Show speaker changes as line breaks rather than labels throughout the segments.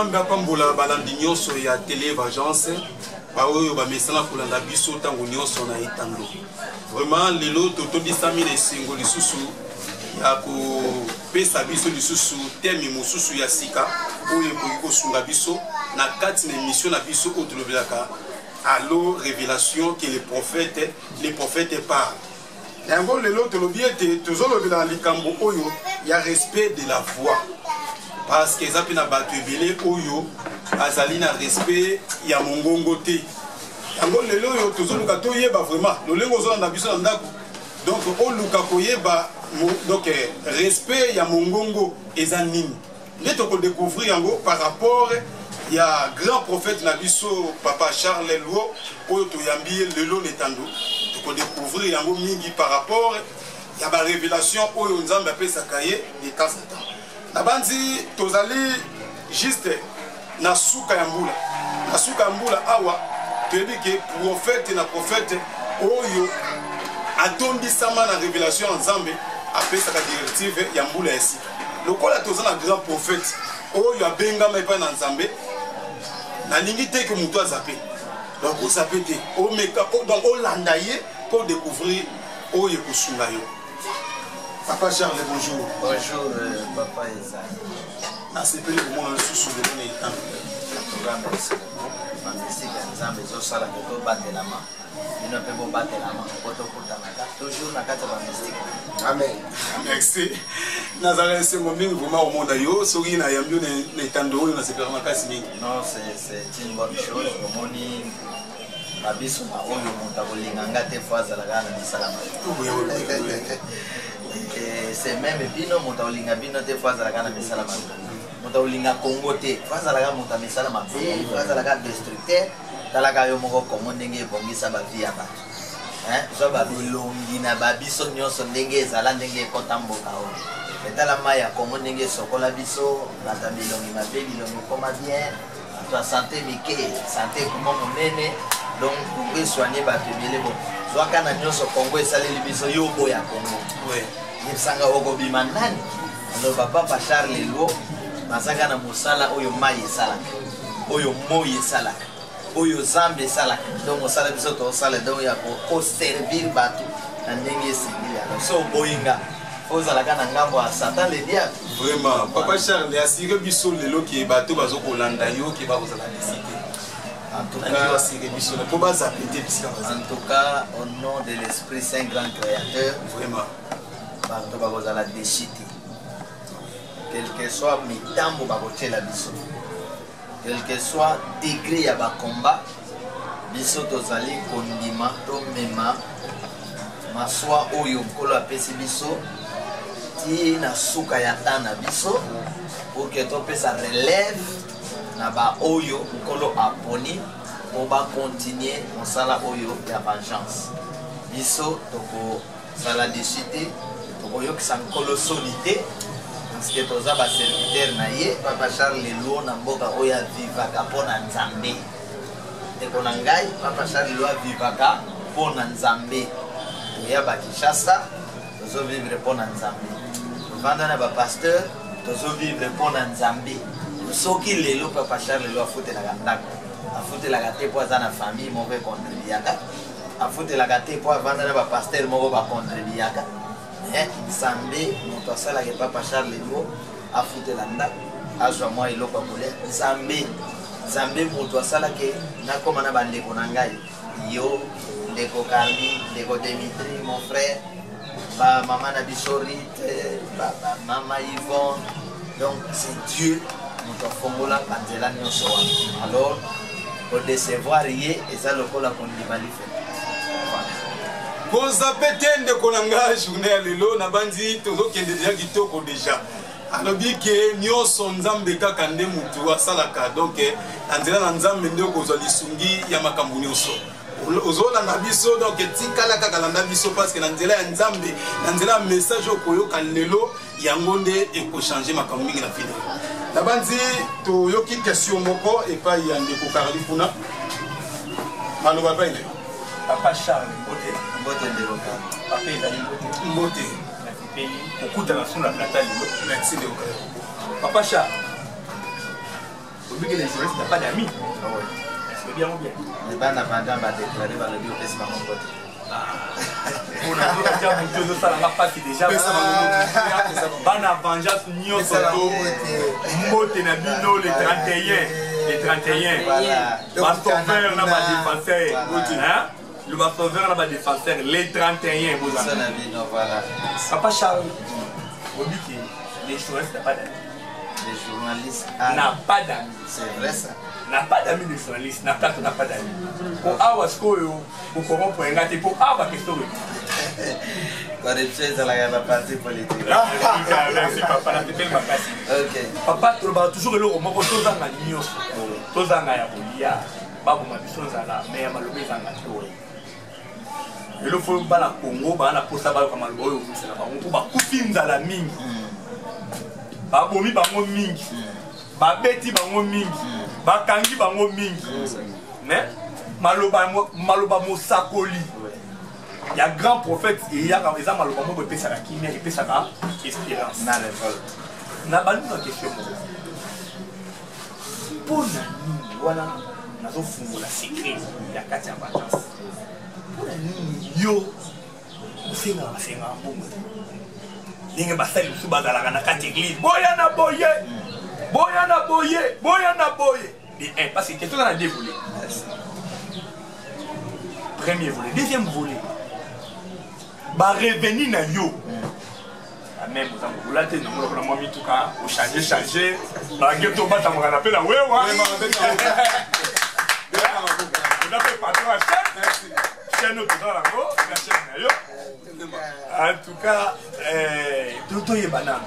nzambe apambola balandi nyonso ya télé agence ba oyo ba mesana kolanda biso tango nyonso na etando vraiment lelo totodisami na esengo lisusu ya kopesa biso lisusu teme mosusu ya sika oyo ekoki kosunga biso na kati na émission na biso oyo tolobelaka allo révélation que les prophètes parlent. Yango lelo tolobi ete tozolobela likambo oyo ya respect de la voix parce que ezapi na bato ebele oyo azali na respect ya mongongo te. Yango lelo oyo tozoluka toyeba vraiment lolengo ozolanda biso na ndako donc oluka koyeba donc respect ya mongongo eza nini nde tokodécouvrir yango par rapport ya grand prophète na biso papa Charles Luo oyo toyambi lelo netando tokodécouvrir yango mingi par rapport ya ba révélation oyo nzambe apesaka ye de temps en temps na bandi tozali juste na suka ya mbula awa toyebi ke prophète na prophète oyo atombisama na révélation ya nzambe apesaka directive ya mbula ya sika lokola toza na grand prophète oyo abengama epai na nzambe nalingi te ke mutu azape donc ozape te omeka donc olanda ye pour découvrir oyo ekosunga yo. Papa Charles, bonjour.
Bonjour, papa Eza.
Nasepeli komona lisusu lelo na etando
programme esi bamisika ya nzambe ezosala ke tobatelama bino mpe bobatelama po tokutanaka toujours na kati ya bamisika.
Amen. Merci. Nazala esengo mingi vraiment omonda yo soki nayambi yo na etando oyo nasepelaka makasi mingi.
Non, c'est une bonne chose. Omoni babiso na oyo moto akolinga nga te fo azalaka na misala mabe. C'est même bino moto akolinga bino te fo azalaka na misala mabe. Moto akolinga Congo te fo azalaka moto misala mabe, fo azalaka destructeur talaka yo moko Congo ndenge ebongisa bavi ya bato. So babilongi na babiso nyonso ndenge ezala ndenge ekota mboka oyo. Etala mai ya Congo ndenge sokola biso bata bilongi mabe bilongi koma bien to santé mike santé kuma monene donc pour soigner bato ebele bon zwaka na nyonso Congo esaleli biso yo boya Congo ouais yebisanga okobima nani alo papa Charles Luo masaka na mosala oyo mai esalaka oyo moi esalaka oyo zambe esalaka donc mosala biso tosala donc ya koservir bato na ndenge esengeli alors so boyinga ozalaka na ngambo ya Satan le diable.
Vraiment papa Charles assuré biso lelo ki bato bazokolanda yo ki bakozala décider. En tout
cas, au nom de l'Esprit Saint grand créateur,
vraiment
bato bakozala décidé. Quel que soit mitambo bakotela biso. Quel que soit degré ya ba combat, biso tozali kondima to mema maswa oyo kolo apesi biso ti na suka ya tana biso pour que topesa relève na ba oyo kolo aponi pour ba continuer mosala oyo ya vengeance biso toko sala décidé toko yokisa nkolo solité parce que toza ba serviteur na ye papa Charles Luo na mboka oyo vivaka pona nzambe eko na ngai papa Charles Luo vivaka pona nzambe ya ba Kinshasa tozo vivre pona nzambe vanda na ba pasteur tozo vivre pona nzambe soki lelo papa Charles Luo afutelaka ndako afutelaka te po aza na famille moko ekontribiaka afutelaka te po avanda na ba pasteur moko bakontribiaka nzambe moto asalaka papa Charles Luo afutela ndako azwa mwa eloko ya kolia nzambe moto asalaka nakoma na bandeko na ngai yo ndeko Carmi ndeko Dimitri mon frère ba maman na Bisorite ba maman Yvonne donc c'est Dieu nous fongola kanzela nyonso wana alors pour décevoir ye eza lokola kondimali fe
koza petende konanga journée ya lelo na bandi tozokende déjà kitoko déjà alobi ke nyonso nzambe kaka nde mutu asalaka donc anzela na nzambe nde kozwa lisungi ya makambo nyonso ozolanda biso donc tikala kaka landa biso parce que na nzela ya nzambe na nzela ya message okoyoka lelo yango nde ekochange makambo mingi na fide na bandi toyoki question moko epai ya ndeko Karli kuna maloba baile
papa Charles
mbote ndeko
papa ezali
mbote
nakipeli okuta na suna kata lelo
merci ndeko
papa Charles vu que les journalistes n'ont pas d'amis. Est-ce que bien ou bien?
Les bandes avant m'a déclaré par le bio que c'est pas mon côté.
On a déjà monté de ça la partie déjà. Bana vengeance nyonso mote na bino le 31. Sauveur na ba défenseur. Le sauveur na ba défenseur les 31 vous
voilà.
Papa Charles. Les journalistes n'ont pas d'amis.
Les journalistes
n'ont pas d'amis.
C'est vrai ça.
N'a pas d'amis les journalistes, n'a pas d'amis. Pour avoir ce qu'on pour corrompre un gars, pour avoir question.
Corruption c'est la partie politique.
Merci papa, la tête ma casse.
Ok.
Papa, tu vas toujours le moment où tous en agnios. Tous en ayabolia. Babu ma biso zala, mais ma lobe zanga toi. Et le faut pas la Congo, ba na posa ba comme le boyo, c'est là on ba couper dans la mine. Ba bomi ba mo mingi. Ba beti ba mo mingi. Ba kangi ba mo mingi. Mais maloba mo sakoli. Il y a grand prophète et il y a des maloba mo be ça qui mais ça espérance.
Na révolte.
Na ba nous question. Pour nani wana nazo fungula secret ya kati ya balance. Pour nani yo usenga mbongo. Ninge basali usu bazala na kati église. Boya na boye. Et parce que question dans la deux volets. Premier volet, deuxième volet. Ba revenir na yo. Même vous l'avez dit, nous avons mis tout cas, au changer. Ba ghetto bata mo kana pela wewa. On a fait patron à chaîne. Chaîne au dans la go, la chaîne na yo. En tout cas, tout est banane.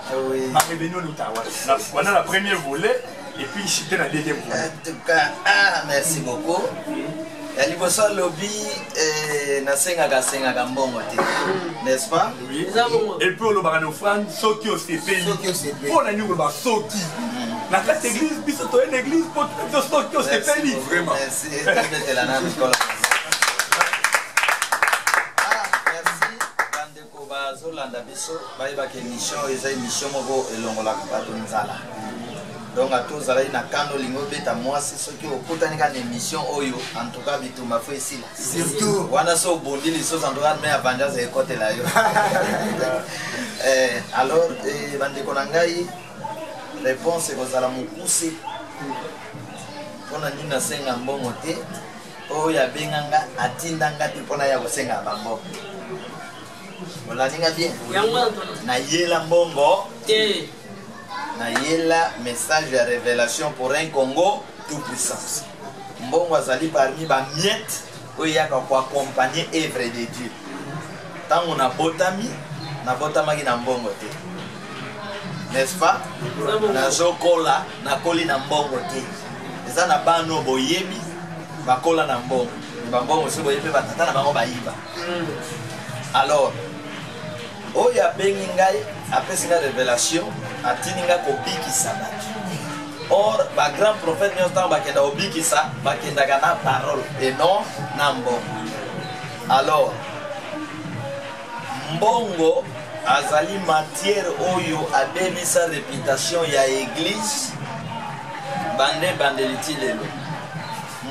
Ba revenir nous tawa. On a la première volet et puis j'étais dans la deuxième volet.
En tout cas, merci beaucoup. Et liboso lobby nasenga mbongo te, n'est-ce pas?
Oui. Et puis on va nous prendre soki au CPI. Pour la nuit on va soki. La classe église, puis c'est une église pour tout soki au CPI. Vraiment.
Merci. Merci. Bandeko bazolanda biso bayeba ke mission eza émission moko elongola bato nzala. Donc à tous allez na kando lingo beta moi c'est ce qui okutani ka émission oyo en tout cas bituma fo ici surtout wana so bondi les choses en droit mais avanja ze côté là yo. Alors bande konangai réponse ko zala mukuse pona nina senga mbongo te oyo abenganga atindanga te pona ya kosenga bambo. Voilà ninga bien. Na yela mbongo te. Na yela message de révélation pour un Congo tout puissance. Mbongo azali parmi ba miette oyaka ko accompagner œuvre de Dieu. Tant on a botami na botamaki na mbongo te. N'est-ce pas? Na zokola na koli na mbongo te. Eza na bano boyebi bakola na mbongo. Ba mbongo so boyebi batata na bango bayiba. Alors oya bengi ngai apesi nga révélation atininga kobikisa bato. Or ba grand prophète nyonso bakenda obikisa bakendaka na parole et non na mbongo. Alors mbongo azali matière oyo abebisa réputation ya église bandeliti lelo.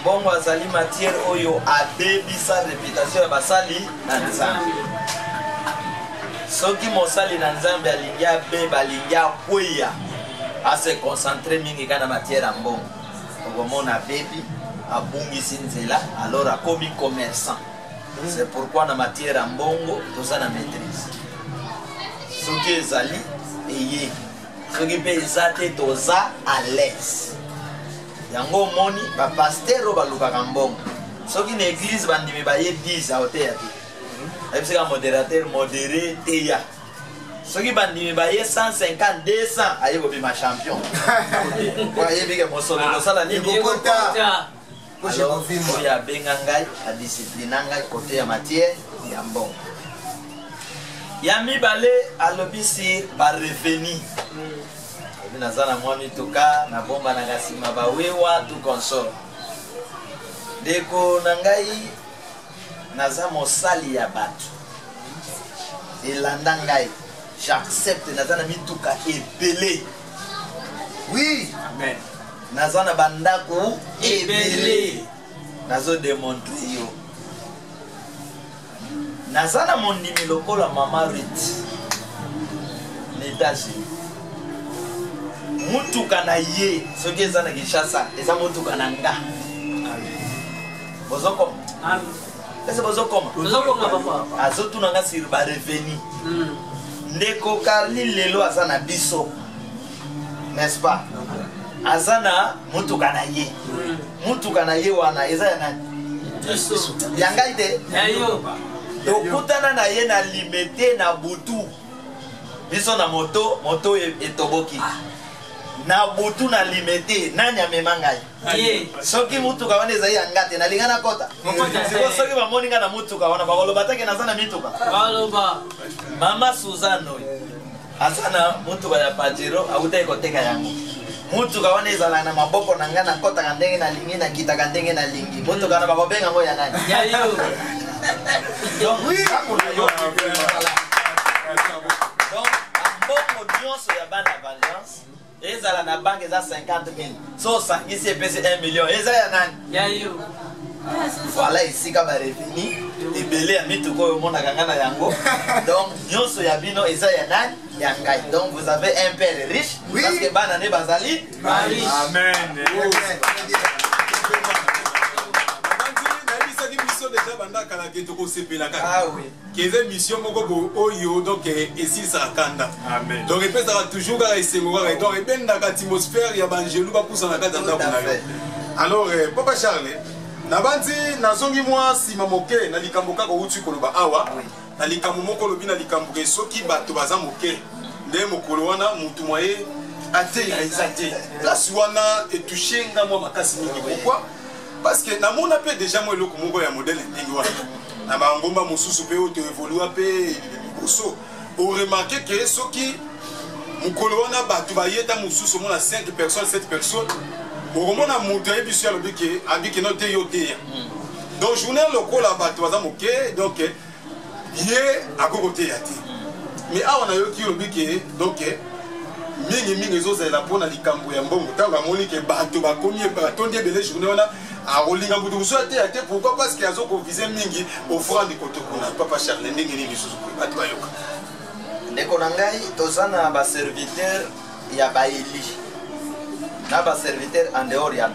Mbongo azali matière oyo abebisa réputation ya basali na nzambe. Soki mosali na nzambe alingi abeba alingi akweya ase concentrer mingi kana matière ya mbongo okomona bebi abungisi nzela alors akomi commerçant. C'est pourquoi na matière ya mbongo toza na maîtrise. Soki ezali eye soki mpe eza te toza à l'aise. Yango moni bapaster oyo balukaka mbongo soki na église bandimi baye 10 aoteya te. C'est un modérateur modéré teya. Ceux qui bandiment baye 150 200 aye ko bima champion. Voyez bien que mon solo ko sala ni kokota. Ko je confirme ya benga ngai a discipline ngai côté ya matière ya mbongo. Ya mibale alobisi ba revenu. Bina zana mwami toka na bomba na gasima bawewa tout consort. Deko nangai naza mosali ya bato elanda ngai j'accepte naza na mituka ebele. Oui,
amen.
naza na bandako ebele nazo démontrer yo naza na mondimi lokola mama Ruth l'étage mutuka na ye soki eza na Kinshasa eza mutuka na nga bozokoma ese bozokoma azotuna nga sur ba revenu ndeko Carly lelo aza na biso n'est-ce pas aza na mutuka na ye wana eza ya nani ya ngai te tokutana na ye na limete na butu biso na moto etoboki na butu na limete nani amema ngai soki mutuka wana eza ya nga te nalinga na kota soki bamoni nga na mutuka wana bakoloba take naza na mituka mama Suzanne oyo aza na mutuka ya Pajero awutaki koteka yango mutuka wana ezala na maboko na nga na kotaka ndenge nalingi nakitaka ndenge nalingi mutuka na bakobenga ngo ya nani donc maboko nyonso ya bana Valence ezala na banque eza 50 000 so osangisi epesi 1 million eza ya nani voilà esika bareveni ebele ya mituka oyo omonaka nga na yango donc nyonso ya bino eza ya nani ya ngai donc vous avez un père riche parce que bana ne bazali riche
amen
déjà bandaka la keto ko sepela kaka keze mission moko bo oyo donc esisa kanda
amen
donc epesa toujours ka esengo ka donc ebenda ka atmosphère ya banjelu ba pousa na kata ndako na yo alors papa Charles na bandi nazongi mwa sima moke na likambo kaka uti koloba awa na likambo moko lobi na likambo ke soki bato baza moke nde mokolo wana mutu moye ate ya izate place wana etouché nga mwa makasi mingi pourquoi parce que na mona pe déjà moi eloko moko ya modèle ndenge wana na bangomba mosusu pe oto évolue pe liboso o remarquer que soki mokolo wana bato bayeta mosusu mona 5 personnes 7 personnes okomona moto ayebiso ya lobi ke abiki no te yo te donc journée lokola bato baza moke donc ye akoko te ya te mais awa na yoki lobi ke donc mingi ezozela mpona likambo ya mbongo ntango amoni ke bato bakomi batondi ebele journée wana akolinga mutu mosusu ate ya te pourquoi parce que azokovise mingi ofrande kotokona papa Charles ndenge nini lisusu bato bayoka
ndeko na ngai toza na baserviteur ya baeli na baserviteur en dehors ya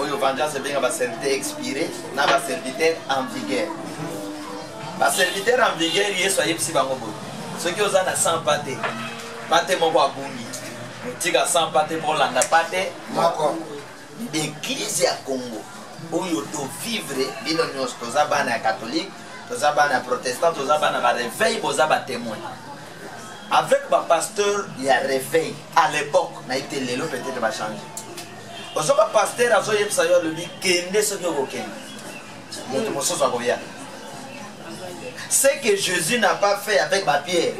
oyo vengeance ebenga baserviteur expiré na baserviteur en vigueur baserviteur en vigueur yesu ayebisi bango boye soki oza na 100 pate moko abungi tika 100 pate mpo pate moko église ya Congo oyo tovivre bino nyonso toza bana ya catholique toza bana ya protestant toza bana ba réveil boza ba témoin avec ba pasteur ya réveil à l'époque na été lelo peut-être va changer ozo ba pasteur azo yebisa yo le bi kende soki okokende moto mosusu akoya ce que Jésus n'a pas fait avec ma pierre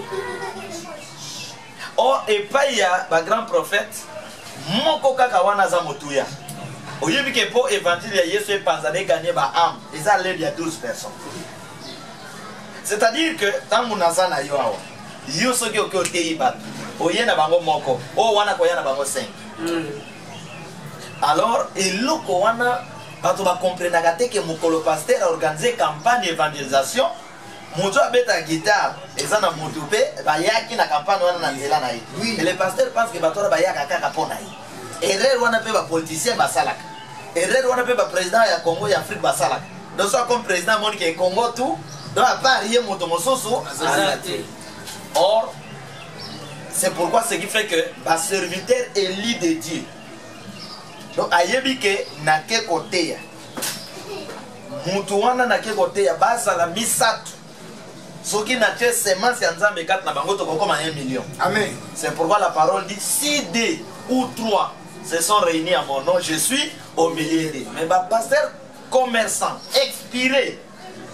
or et pas il y a ba grand prophète moko kaka wana za motuya oyebi ke po évangile ya Yesu epanzane gagner ba âme eza l'aide ya 12 personnes c'est-à-dire que tangu naza na yo awa yo soki oke oteyi bato oye na bango moko o wana koya na bango 5 alors eloko wana bato bakomprenaka te ke mokolo pasteur aorganize campagne évangélisation moto abeta guitare eza na motu mpe bayaki na campagne wana na nzela na ye et le pasteur pense ke bato wana bayaka kaka mpo na ye erreur wana mpe bapoliticien basalaka erreur wana mpe baprésident ya Congo ya Afrique basalaka donc soit comme président amoni ke Congo tout donc à part ye moto mosusu or c'est pourquoi ce qui fait que baserviteur élu de Dieu donc ayebi ke nake koteya mutu wana nake koteya basala misatu soki na tie semence ya nzambe kati na bango tokokoma 1 million amen c'est pourquoi la parole dit si 2 ou 3 se sont réunis à mon nom je suis au milieu d'eux mais ba pasteur commerçant expiré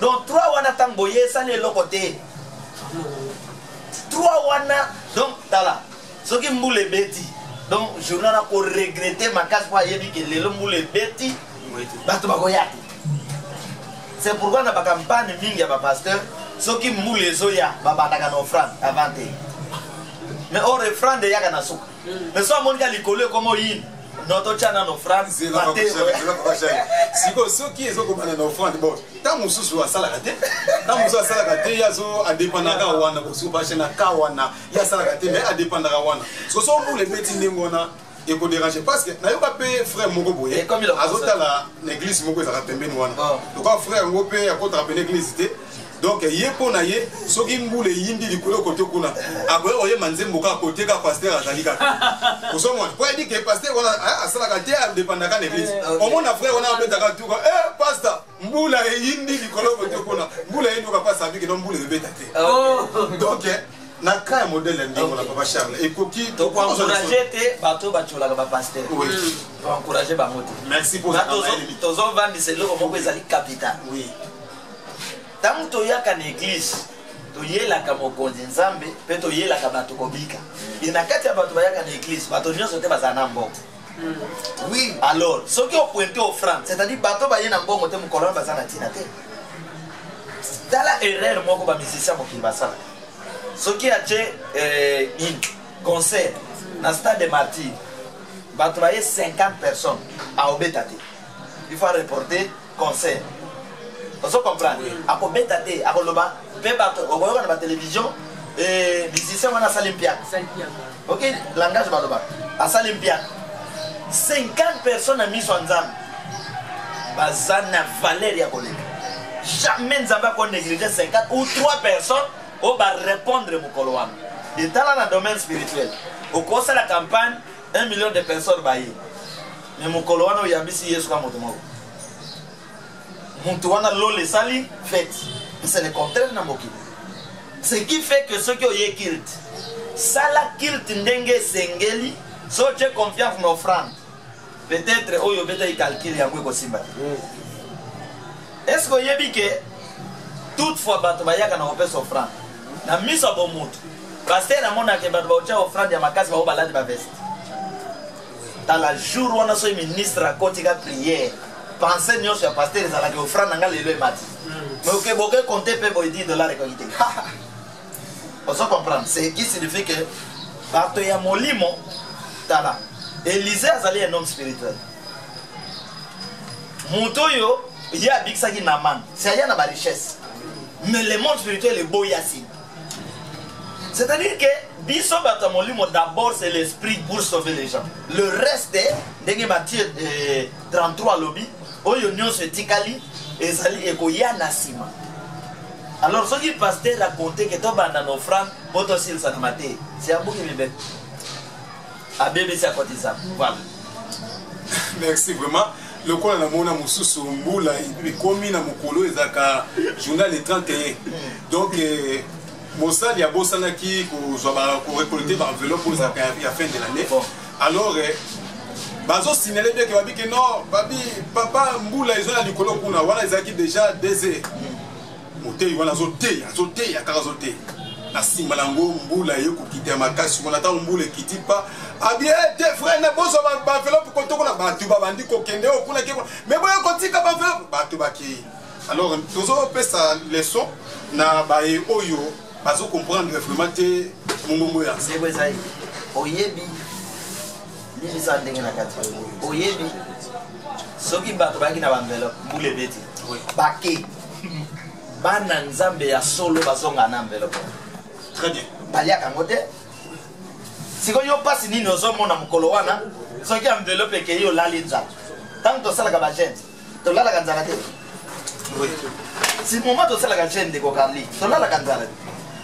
donc 3 wana tango yesa le lokote 3 wana donc tala soki mbule beti donc journal a ko regretter makasi kwa yebi ke lelo mbule beti bato bakoyaki c'est pourquoi na ba campagne mingi ya ba pasteur soki mbule ezoya babandaka na offrande avant te mais or offrande yaka na suka mais so amonika likolo ekomo yini notre chana no frère
c'est la siko soki ezokobana na offrande bon ta mususu asalaka te ta mususu asalaka te yazo adépendaka wana bosu bashe na ka wana ya asalaka te mais adépendaka wana so pour les petits ndengona et ko déranger parce que na yoka pe frère moko boye azotala l'église moko ezaka pembeni wana donc frère ngo pe akota pe l'église te donc ye pona ye soki mbule yindi likolo côté kuna aboye oye manzembo ka côté ka pasteur azalika osomona pour dire que pasteur wana asalaka te adépendaka na église omona frère wana abetaka tuko pasteur mbula yindi likolo côté kuna mbula yindi ka pasa biki donc mbule beta te donc na ka modèle ndingo na papa Charles et koki
to encourager te bato bachola ka pasteur
oui
encourager ba moto
merci pour
ça tozo vandi c'est le moko ezali capital
oui
tant toyaka na église toyelaka mokonzi nzambe pe toyelaka bato kobika ina kati ya bato bayaka na église bato nyonso te bazala na mbongo oui alors soki opointe offrande c'est-à-dire bato baye na mbongo te mokolo bazala na tina te tala erreur moko bamusicien mokili basala soki atie concert na stade de Martyr bato baye 50 personnes aobeta te il faut reporter concert. Vous comprenez? À quoi bête à Koloba, Pébato, au voyant la télévision, et musiciens on a Salimpiak. Ok, langage Baloba. À Salimpiak. 50 personnes ont mis son zam. Bazana Valéria Kolé. Jamais Nzamba qu'on néglige 50 ou 3 personnes on va répondre mon Koloam. Et dans le domaine spirituel, au cours de la campagne, 1 million de personnes baillées. Mais mon Koloam, il y a mis si Yesu comme automobile. Montouana l'ole sali fait. C'est le contraire na moki. Ce qui fait que ceux qui ont eu kilt, sala kilt ndenge sengeli, so j'ai confiance en offrande. Peut-être oyo beta y calcule yango ko simba. Est-ce que yebi que toutefois bato bayaka na opesa offrande. Na miso bo mutu. Pasteur amona ke bato ba offrande ya makasi ba balade ba veste. Dans la jour on a so ministre à côté ga prière. Pensez nous sur pasteur ils allaient offrir n'anga le mati. Mais ok bon que compter peut boire $10 récolté. On se comprend. C'est qui signifie que bato ya molimo tala. Élisée azali un homme spirituel. Mutoyo ya biksa ki naman. C'est ya na ba richesse. Mais le monde spirituel est beau yasi. C'est-à-dire que biso bato molimo d'abord c'est l'esprit pour sauver les gens. Le reste dès Matthieu 33 lobby oyo nyonso etikali ezali ekoya na sima. Alors ce qui pasteur raconter que to banda no franc poto sil sana mate c'est abuki bébé a bébé c'est à côté ça voilà.
Merci vraiment. Le quoi na mona mususu mbula ikomi na mukolo ezaka journal le 31 donc mosali ya bosana ki ko récolter par enveloppe pour ezaka ya fin de l'année alors bazo signaler bien que babi que non babi papa mbula ils ont la likolo kuna wana ezaki déjà désert moté wana zoté ya karazoté na simba lango mbula yeko kité makasi wana ta mbula kiti pa a bien te frère na bozo ba enveloppe ko to kuna batu ba bandi ko kende o kuna ke mais boyo ko tika ba enveloppe batu baki alors tozo pesa leçon na ba e oyo bazo comprendre vraiment te momo ya
c'est quoi ça oyebi ni ça ndenge na kati oyebi soki bato baki na enveloppe mbule beti baki bana nzambe ya solo bazonga na enveloppe
très bien
baliaka ngote siko yo pasi nini ozomona mukolo wana soki enveloppe ke yo lali nzala tant to sala ka ba gente to lala ka nzala te si moment to sala ka gente ko Carli to lala ka nzala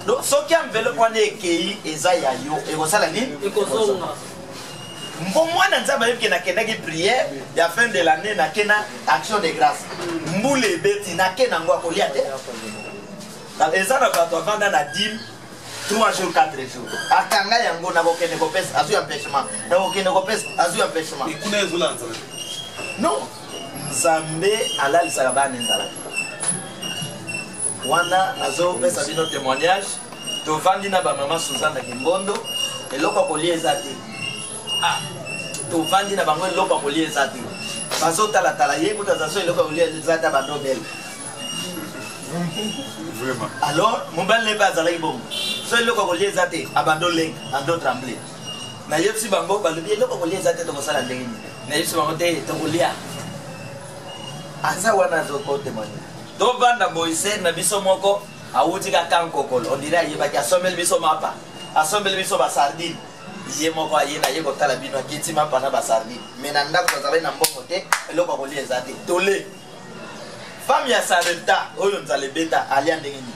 donc soki enveloppe wana ekei eza ya yo e ko sala nini e ko zonga mbomwana nzamba yebike na kendaki prière ya fin de l'année na kena action de grâce mbule beti na kena ngo akolia te eza na bato avanda na dîme 3 jours 4 jours akanga yango na kokende kopesa azu empêchement na kokende kopesa azu empêchement
ikuna ezola nzala
non nzambe alalisaka bana nzala wana azopesa bino témoignage tovandi na bamama Suzanne Kimbondo eloko akolia eza te tovandi na bango eloko akolia eza te bazotalatala ye kuta zaso eloko akolia eza te bandobele
vraiment
alors mobile ne pas azalaki bongo so eloko akolia eza te abando lenga ando tremble na yebisi bango balobi eloko kolia eza te tokosala ndenge nini na yebisi bango te tokolia aza wana azokotemani tovanda boise na biso moko awuti kaka nkokolo on dirait ayebaki asombeli biso mapa asombeli biso basardine ye moko aye na ye kotala bino akiti mapa na basardine me na ndako tozalaki na mbongo te eloko kolia eza te tole femme ya Sarepta oyo nzala ebeta alia ndenge nini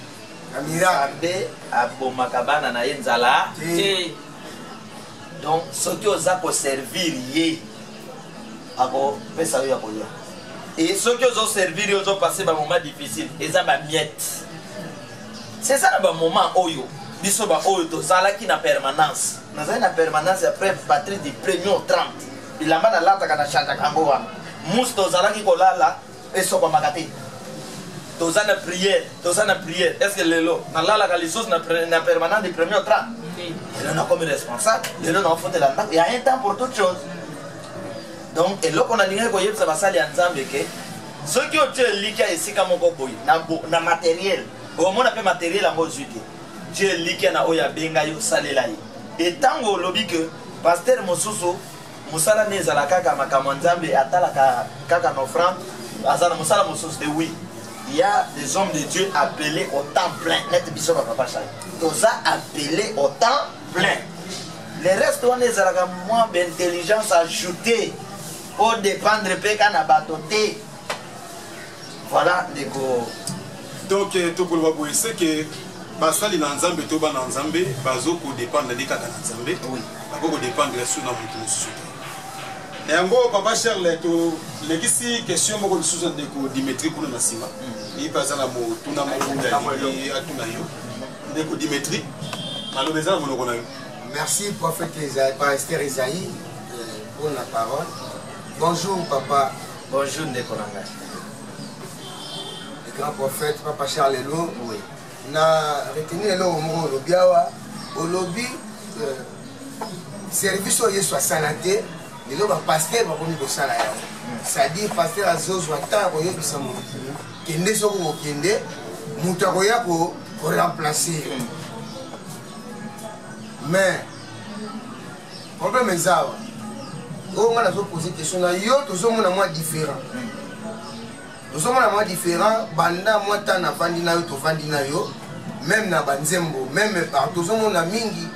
Nzambe abomaka bana na ye nzala te donc soki oza koservir ye akopesa yo ya kolia et soki ozoservir ye ozopase bamoment difficile eza bamiette c'est ça na bamoment oyo biso baoyo tozalaki na permanence nazali na permanence après patrie du 1er au 30 bilamba nalataka na chanjaka yango wana musi tozalaki kolala esokwamaka te toza na prière est-ce que lelo nalalaka lisusu na permanence du 1er au 30 lelo na comme responsable lelo na ofotela ndako il y a un temps pour toute chose donc eloko nalingaki koyebisa basali ya nzambe ke soki otie elikia esika moko boye na matériel omona mpe matériel yango ozwi te tie elikia na oyo abenga yo osalela ye etango olobi ke paster mosusu mosala ne ezala kaka makambo ya nzambe atalaka kaka na offrande aza na mosala mosusu te oui. Il y a des hommes de Dieu appelés au temps plein. Net biso papa Chai. Toza appelés au temps plein. Le reste on est à moins d'intelligence ajoutée pour dépendre peka na batoté. Voilà les go.
Donc to ko lwa boyese que basali na nzambe to ba na nzambe bazo ko dépendre de kaka na nzambe. Oui. Ba ko dépendre sur na mutu mususu. Et en gros, Papa Charles, les questions que nous avons de Dimitri pour nous nasima. Il passe à la mot, tout n'a pas Dimitri.
Merci, prophète Pasteur Isaïe, pour la parole. Bonjour, Papa.
Bonjour, Nekonanga.
Le grand prophète, Papa Charles Lelo. Oui. Na retenu le mot au Biawa, au lobby, service au Yesu à Sanate. Et là, le pasteur va venir de ça là. C'est-à-dire, le pasteur a besoin de temps pour y aller. Kende soko ko kende, mutakoya ko remplacer. Mais, problème est ça. On a posé question là, yo, tous on a moins différent. Nous sommes moins différents. Banda moi tan a vandi na yo, to vandi na yo. Même na banzembo, même partout, on a mingi.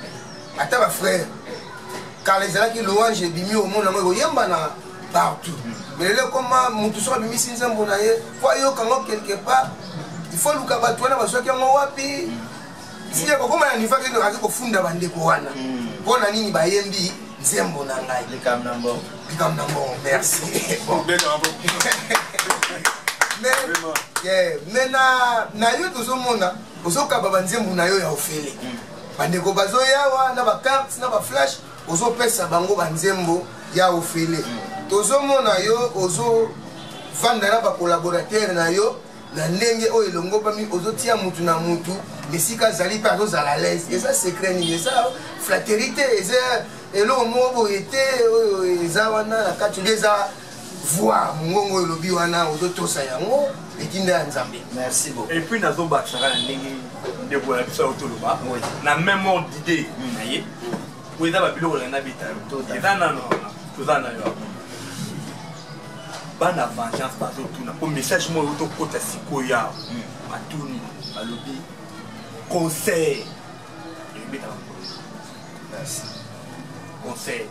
Ata ba frère. Car les gens qui louange et bimi au monde, partout. Mais là, comme tout soit bimi sinzambo na ye, voyons quand quelque part, il faut le cabatouana parce qu'il y a un wapi. Si il y a comme un niveau qui est au fond de la bande koana. Pour la ligne bayembi, zembo na ngai.
Les camnambo.
Les camnambo, merci. Mais na yo tout le monde, au so kababanzembo na yo ya ofele. Bande ko bazo yawa na ba carte na ba flash. Ozo pesa bango banzembo ya ofele. Tozo mona yo ozo vanda na ba collaborateur na yo na ndenge o elongo bami ozo tia mutu na mutu mesika zali pa ozo la l'aise. Et ça secret ni ça fraternité et ça elo mo boyete eza wana na kati leza voir ngongo elobi wana ozo tosa yango etinda nzambe.
Merci beaucoup.
Et puis nazo ba tsaka na ndenge ndeko ya biso otoloba. Na même ordre d'idée na ye. Oui, ça va plus loin d'habiter. Tout ça, non, tout ça, non. Bonne vengeance par tout. Pour message, moi, auto côté sikoya, matuni, malobi, conseil.
Merci.
Conseil.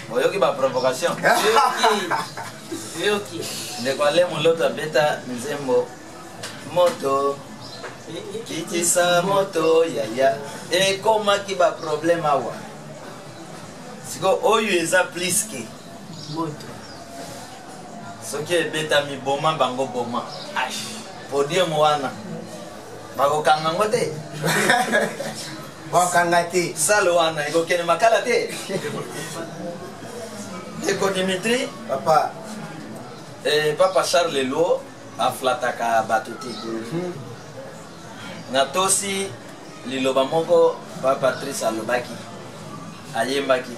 Oyoki ba provocation. Oyoki. Ne quoi les mon l'autre bêta nzembo moto. Kitisa moto yaya et comment qui va problème awa siko oyo eza plus que moto soki ebeta mi boma bango boma podium wana bakokanga ngo te
bakanga te
salo wana ekokende makala te Ndeko Dimitri
papa
Papa Charles Lelo aflataka bato te natosi liloba moko Papa Patrice alobaki ayembaki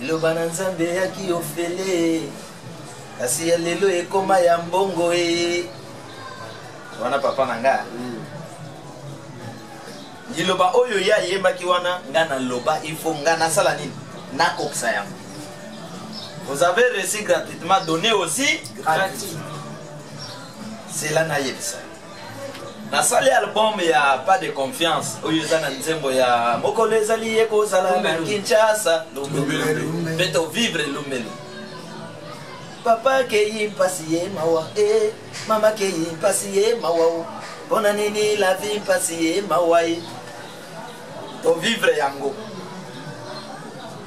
liloba na nzambe yaki ofele kasi ya lelo ekoma ya mbongo wana papa nanga liloba oyo ya yembaki wana ngana loba il faut ngana sala nini na koksa yango. Vous avez reçu gratuitement, donné aussi gratuit. C'est là na yebisa. Na sali album ya pas de confiance oyo za na nzembo ya mokolo ezali eko sala na Kinshasa Lumbelu. Beto vivre Lumbelu. Papa ke yimpasiye mawa mama ke yimpasiye mawa. Bona nini la vie impasiye mawa. To vivre yango.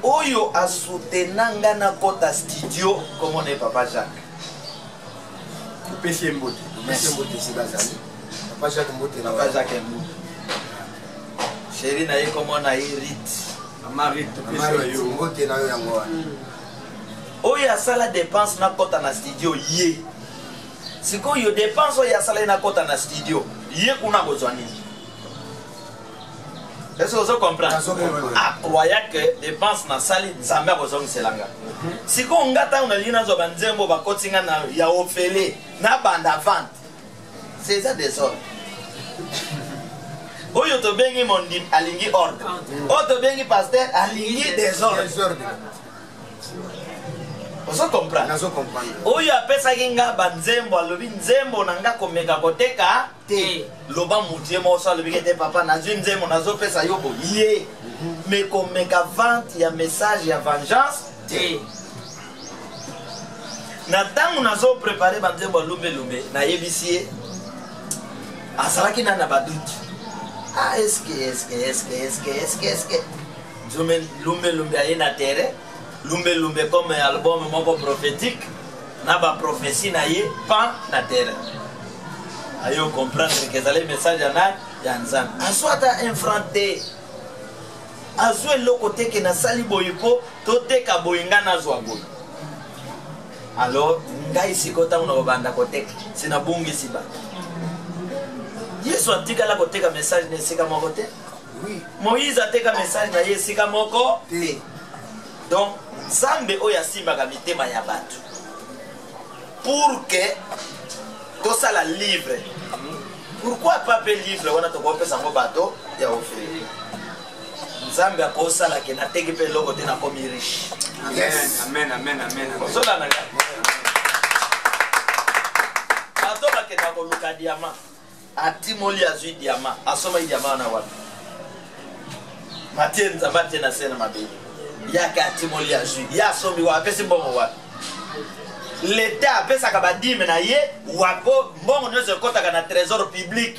Oyo a soutenanga na kota studio comme on est Papa Jacques.
Pesi Mbote.
Pesi Mbote c'est bazali. Papa Jacques Mbote.
Papa Jacques Mbote. Chérie na ye comme on a Rit.
Amarit pesi
Mbote na yo yango.
Oyo asala dépense na kota na studio ye. Siko yo dépense oyo asala na kota na studio ye kuna kozwa nini? Est-ce que vous comprenez? Ah, croyez que dépense na sali nzambe akozongi selanga. Siko ngata unalina zo banzembo bakotinga na ya ofele na banda vente. C'est ça des ordres. Oyo to bengi mondi alingi ordre. O to bengi pasteur alingi des ordres. Vous comprenez?
Nazo comprendre.
Oyo apesa kinga banzembo alobi nzembo nanga komeka koteka te. Loba mutie mo so alobi kete papa na nzembo nazo pesa yobo ye. Mais komeka vente ya message ya vengeance te. Na tangu nazo préparer banzembo lumbe na yebisie. Asalaki na badut. Ah est-ce que lumbe aye na terre. Lumbe comme album moko prophétique na ba prophétie na ye pas na terre. Ayo comprendre que ça les messages ya nzambe. Aswata infranté. Azwe lokote ke na sali boyiko to teka boyinga na zwa boy. Alors ngai sikota una banda koteka sina bungi siba. Yesu atika la koteka message ne sika moko te.
Oui.
Moïse ateka message na ye sika moko te. Donc Zambe oya simba ka mitema ya batu pour que tout ça la livre. Pourquoi pas pe livre wana to kopesa sango bato ya oferi. Zambe akosa la kena tege pe logo te na komi riche.
Amen.
Sola na ga. Bato ba kena ko luka diamant. Atimoli azui diamant. Asoma diamant na wapi. Matien nzabate na sena mabeli. Yaka timoli ya jui ya sombi wa pesi mbongo wa l'état pesa ka badime na ye wapo mbongo nyozo kota na trésor public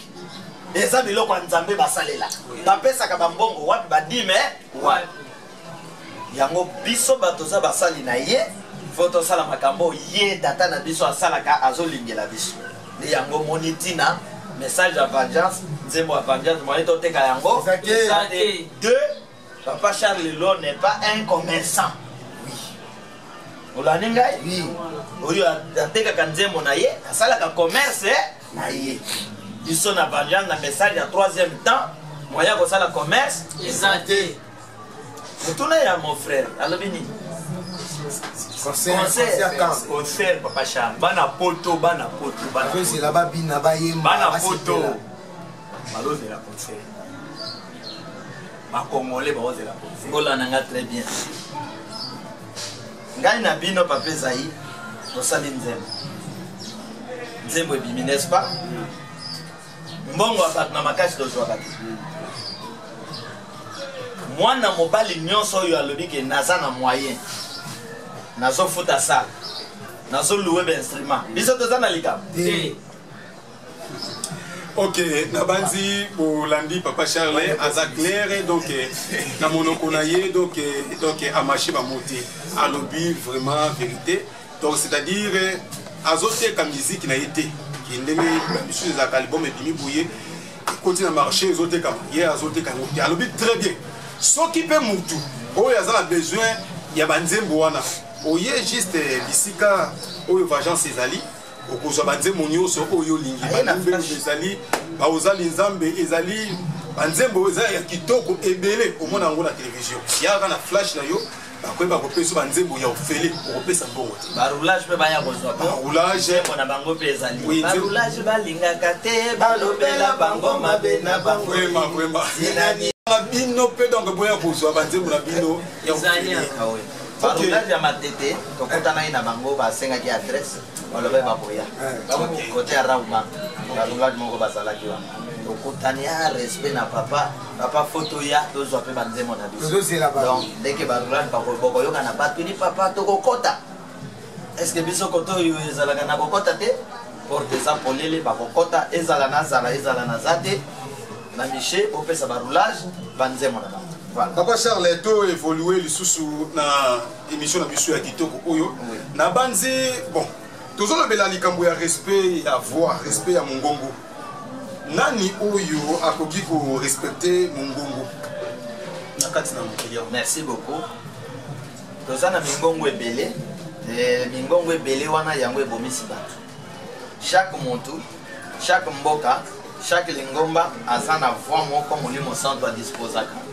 eza biloko nzambe basalela ba pesa ka mbongo wapi badime wa yango biso bato za basali na ye foto sala makambo ye data na biso asala ka azolingela biso ni yango monitina message de vengeance nzembo ya vengeance mo to teka yango ça de Papa Charles Lelo n'est pas un commerçant. Oui. Olaningai?
Oui.
Oyo ateka kanzembo na ye, asala ka commerce na ye. Ils na vengeance na message ya troisième temps, moya ko sala commerce, exacté. Mutuna ya mon frère, alobini.
Concert Papa Charles. Bana poto.
C'est là-bas bina ba yemba.
Bana poto. Malo de la concert. Congolais ba ozela concert.
Ngola nanga très bien. Ngai na bino papa Zaï, to sali nzembo. Nzembo ebimi, n'est-ce pas? Mbongo abat na makasi to zwa kati. Mwana mobali nyonso oyo alobi ke naza na moyen. Nazo futa sala. Nazo louer ba instrument. Biso to zana likam.
Ok, Nabanzi, Bolandi, Papa Charles, Aza clair, donc, na monoko na ye, donc, Amashi Bamote, Alobi, vraiment, vérité. Donc, c'est-à-dire, Azote, comme musique n'a été, qui n'est pas sur les albums et Bimi Bouye, qui continue à marcher, Azote, comme hier, Azote, comme Moute. Alobi, très bien. Ce qui peut Moutou, oh, il y a besoin, il y a Banzembo, oh, il y a juste, Bissika, oh, Vajan Césali. Okozo banzembo nyonso oyo lingi banzembo ezali baozali nzambe ezali banzembo ezali ya kitoko ebele omona ngo na télévision yaka na flash na yo après bakopesa banzembo ya ofele okopesa mbongo te
baroulage mpe baya kozwa
baroulage
na bango mpe ezali baroulage balingaka te balobela bango mabe na bango
zinani na bino mpe donc boya kozwa banzembo na bino ya ofele
baroulage ya matete tokutana ye na bango basengaki adresse balobe baboya kote ya rauma baroulage moko bazalaki wana tokutani ya respect na papa photo ya tozwa mpe banzembo na biso donc ndenge baroulage bokoyoka na bato ni papa tokokota est ce que biso koto oyo ezalaka na kokota te porte eza polele bakokota ezala na zala ezala na za te na miche opesa baroulage banzembo na bango.
Voilà. Papa Charles, to évolué lisusu na émission na biso ya kitoko oyo na banze bon tozolobela likambo ya respect ya voix respect ya mongongo nani oyo akoki ko respecter mongongo na kati na mokili.
Merci beaucoup. Tozana mingongo ebele mingongo ebele wana yango ebomisi bato chaque montu chaque mboka chaque lingomba aza na voix moko molimo santo adisposaka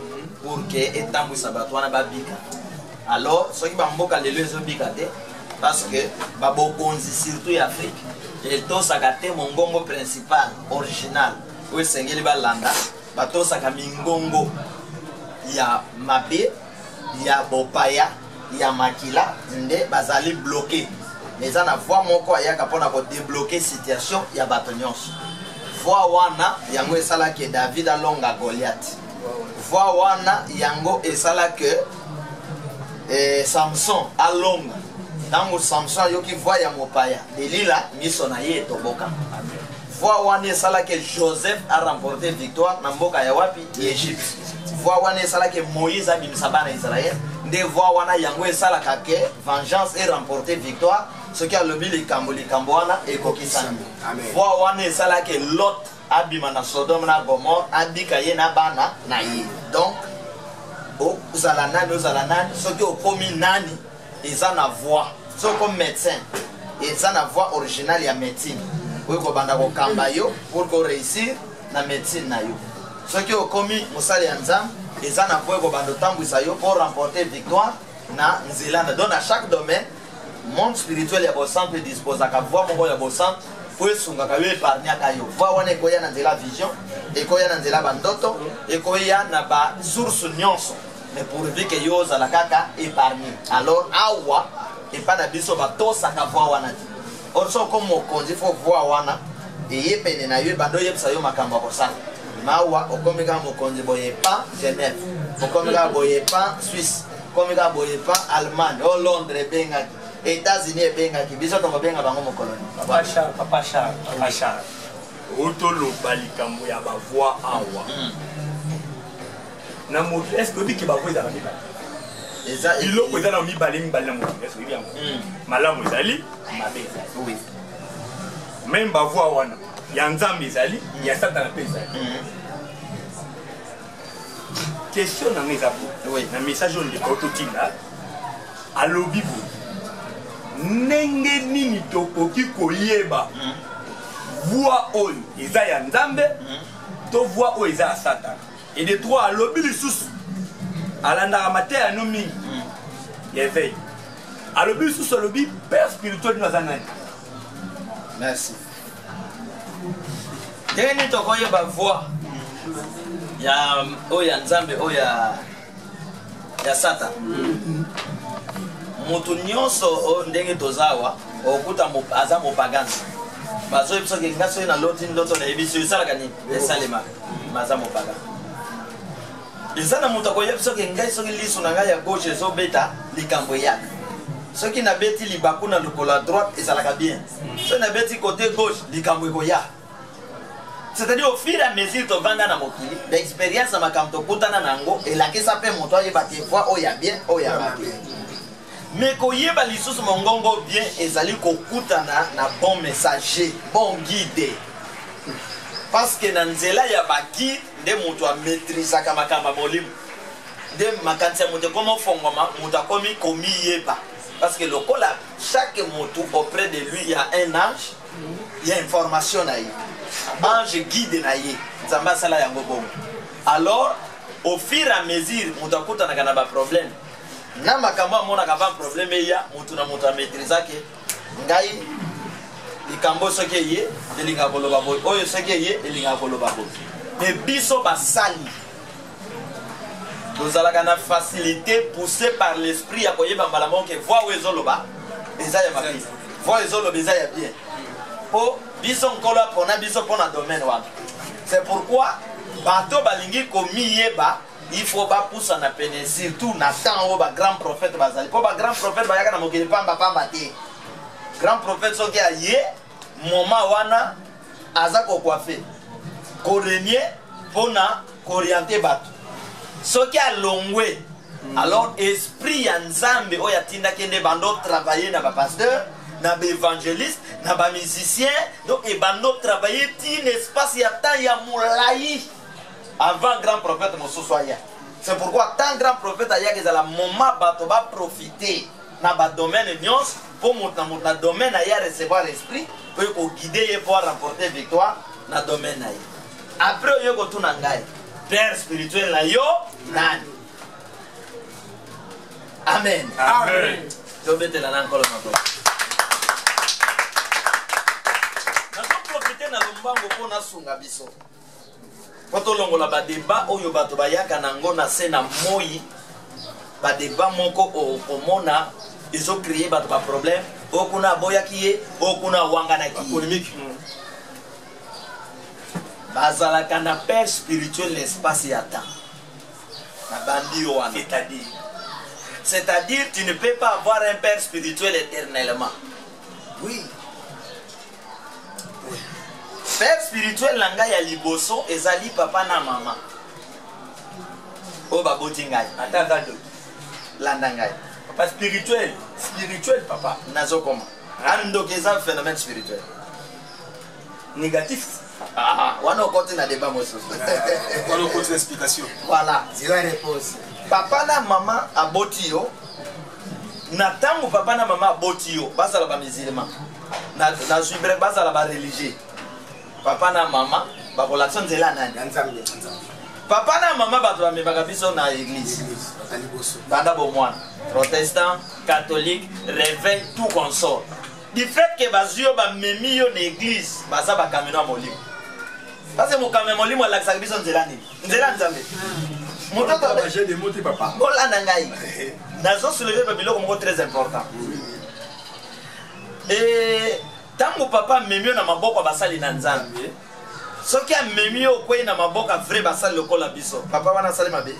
pour que etambwisa bato wana babika. Alors soki bamboka lelo ezobika te parce que babokonzi surtout ya Afrique etosaka te mongongo principal original oyo esengeli balanda batosaka mingongo ya mabe ya bopaya ya makila nde bazali bloqué eza na voix moko ayaka mpona kodébloquer situation ya bato nyonso. Voix wana yango esalaki David alonga Goliath. Voix wana yango esalaki Samson alonga ntango Samson ayoki voix ya mopaya delila miso na ye etoboka. Voix wana esalaki Joseph a remporté victoire na mboka ya wapi Egypte. Voix wana esalaki Moïse abimisa bana Israël nde voix wana yango esalaka ke vengeance et remporté victoire soki alobi likambo wana ekokisani. Voix wana esalaki Lot abima na Sodome na Gomorre abika ye na bana na ye. Donc ozala nani soki okomi nani eza na voix soki okomi médecin eza na voix originale ya médecine oyo kobanda kokamba yo pour ko réussir na médecine na yo. Soki okomi mosali ya nzambe eza na voix kobanda otambwisa yo pour remporter victoire na nzela. Donc à chaque domaine monde spirituel ya bosantu edisposaka voix moko ya bosantu po esungaka yo épargnaka yo. Voix wana ekoya na nzela vision ekoya na nzela bandoto ekoya na basource nyonso mais pourvu ke yo ozala kaka épargné. Alors awa epa na biso batosaka voix wana te. Or so comme mokonzi fo voix wana eye pene na yo ebanda oyebisa yo makambo ya kosala mawa okomi kaka mokonzi boye pa Genève okomi kaka boye pa Suisse okomi kaka boye pa Allemagne o Londres ebengaki États-Unis ebengaki biso tokobenga bango mokoloni.
Papa Charles otoloba likambo ya bavoix awa na moto est-ce que obiki bavoix ezala mibale biloko eza na mibale na moto est-ce que oyebi yango malamu ezali mabe ezali
oui
même bavoix wana ya nzambe ezali ya satana mpe ezali. Question na eza bo na message oyo ndeko totinda alobi boye ndenge nini tokoki koyeba voix oyo eza ya nzambe to voix oyo eza ya satana et de trois alobi lisusu alandaka mateya no mingi ya éveil alobi lisusu alobi père spirituel no aza nani.
Merci. Ndenge nini tokoyeba voix ya oyo ya nzambe oyo ya sata moto nyonso ndenge tozawa okuta aza mopagani bazoyebisa ke nga soki naloti ndoto nayebi so esalaka nini esalemaka baza mopagani. eza na moto akoyebisa ke ngai soki liso na ngai ya gauche ezobeta likambo eyaka soki nabeti libaku na lokolo ya droite ezalaka bien soki nabeti côté gauche likambo ekoyaka. C'est-à-dire au fur et à mesure tovanda na mokili d'expérience na makambo tokutana nango elakisa mpe moto ayeba te voix oyo ya bien oyo ya mabe. Mais koyeba lisusu mongongo bien ezali kokutana na bon messager bon guide parce que na nzela ya baki nde moto amaîtrisaka makambo ya molimo nde makanisi ya moto ekoma ofongwama moto akomi komiyeba parce que lokola chaque moto auprès de lui il y a un ange il y a information na ye ange guide na ye nzambe asala yango bongo. Alors au fur et à mesure moto akutanaka na baproblème na makambo amona kava problème ya mutu na mutu maîtriser ke ngai likambo soki ye elinga koloba boy oyo soki ye elinga koloba boy mais biso basali tozalaka na facilité poussé par l'esprit ya koyeba mbala moko ke voix ezoloba eza ya mabe voix ezoloba eza ya bien po biso nkolo apona biso mpona domaine wana. C'est pourquoi bato balingi komiyeba il faut pas pousser na pene surtout na temps o ba grand prophète bazali po ba grand prophète bayaka na mokili pamba te grand prophète soki aye moment wana aza kokwafe korenie pona korienter bato soki alongwe alors esprit ya nzambe oyo atindaki nde bando travailler na bapasteur na baévangéliste na bamusicien donc ebando travailler ti un espace ya temps ya molai avant grand prophète mosusu aya. C'est pourquoi tant grand prophète aya ezala moment bato ba profiter na ba domaine nyonso pour na domaine aya recevoir esprit pour guider et pour remporter victoire na domaine aya. Après yo ko tuna ngai père spirituel na yo nani? Amen.
Amen.
Je vais te la encore maintenant. Na profiter na lombango pona sunga biso. Quand on a des débats, on a des débats, des débats moko ils ont créé des problèmes. On a boya qui on a wangana qui polémique. Bazala kana père spirituel l'espace y attend. C'est-à-dire tu ne peux pas avoir un père spirituel éternellement. Oui. Père spirituel langa ya liboso ezali papa na mama. O baboti ngai.
Attends.
Landa ngai.
Papa spirituel papa.
Nazo koma. Ando keza phénomène spirituel.
Négatif.
Wana okoti na débat mosusu.
Wana okoti na explication.
Voilà.
Zero réponse.
Papa na mama aboti yo. Na tango papa na mama aboti yo, bazala ba musulman. Na suivre bazala ba religieux. Papa na mama bakolakisa nzela nani? Papa na mama bato bamemaka biso na église banda bomwana protestant catholique réveil tout consort du fait que bazio bamemi yo na église baza bakameno ya molimo parce que mokameno molimo alakisaka biso nzela nini? Nzela nzambe mototo
j'ai des mots papa
olanda ngai nazo soulever babiloko moko très important et tango papa memio na maboko basali na nzambe soki amemio kwei na maboko vrai basali lokola biso papa wana sali mabe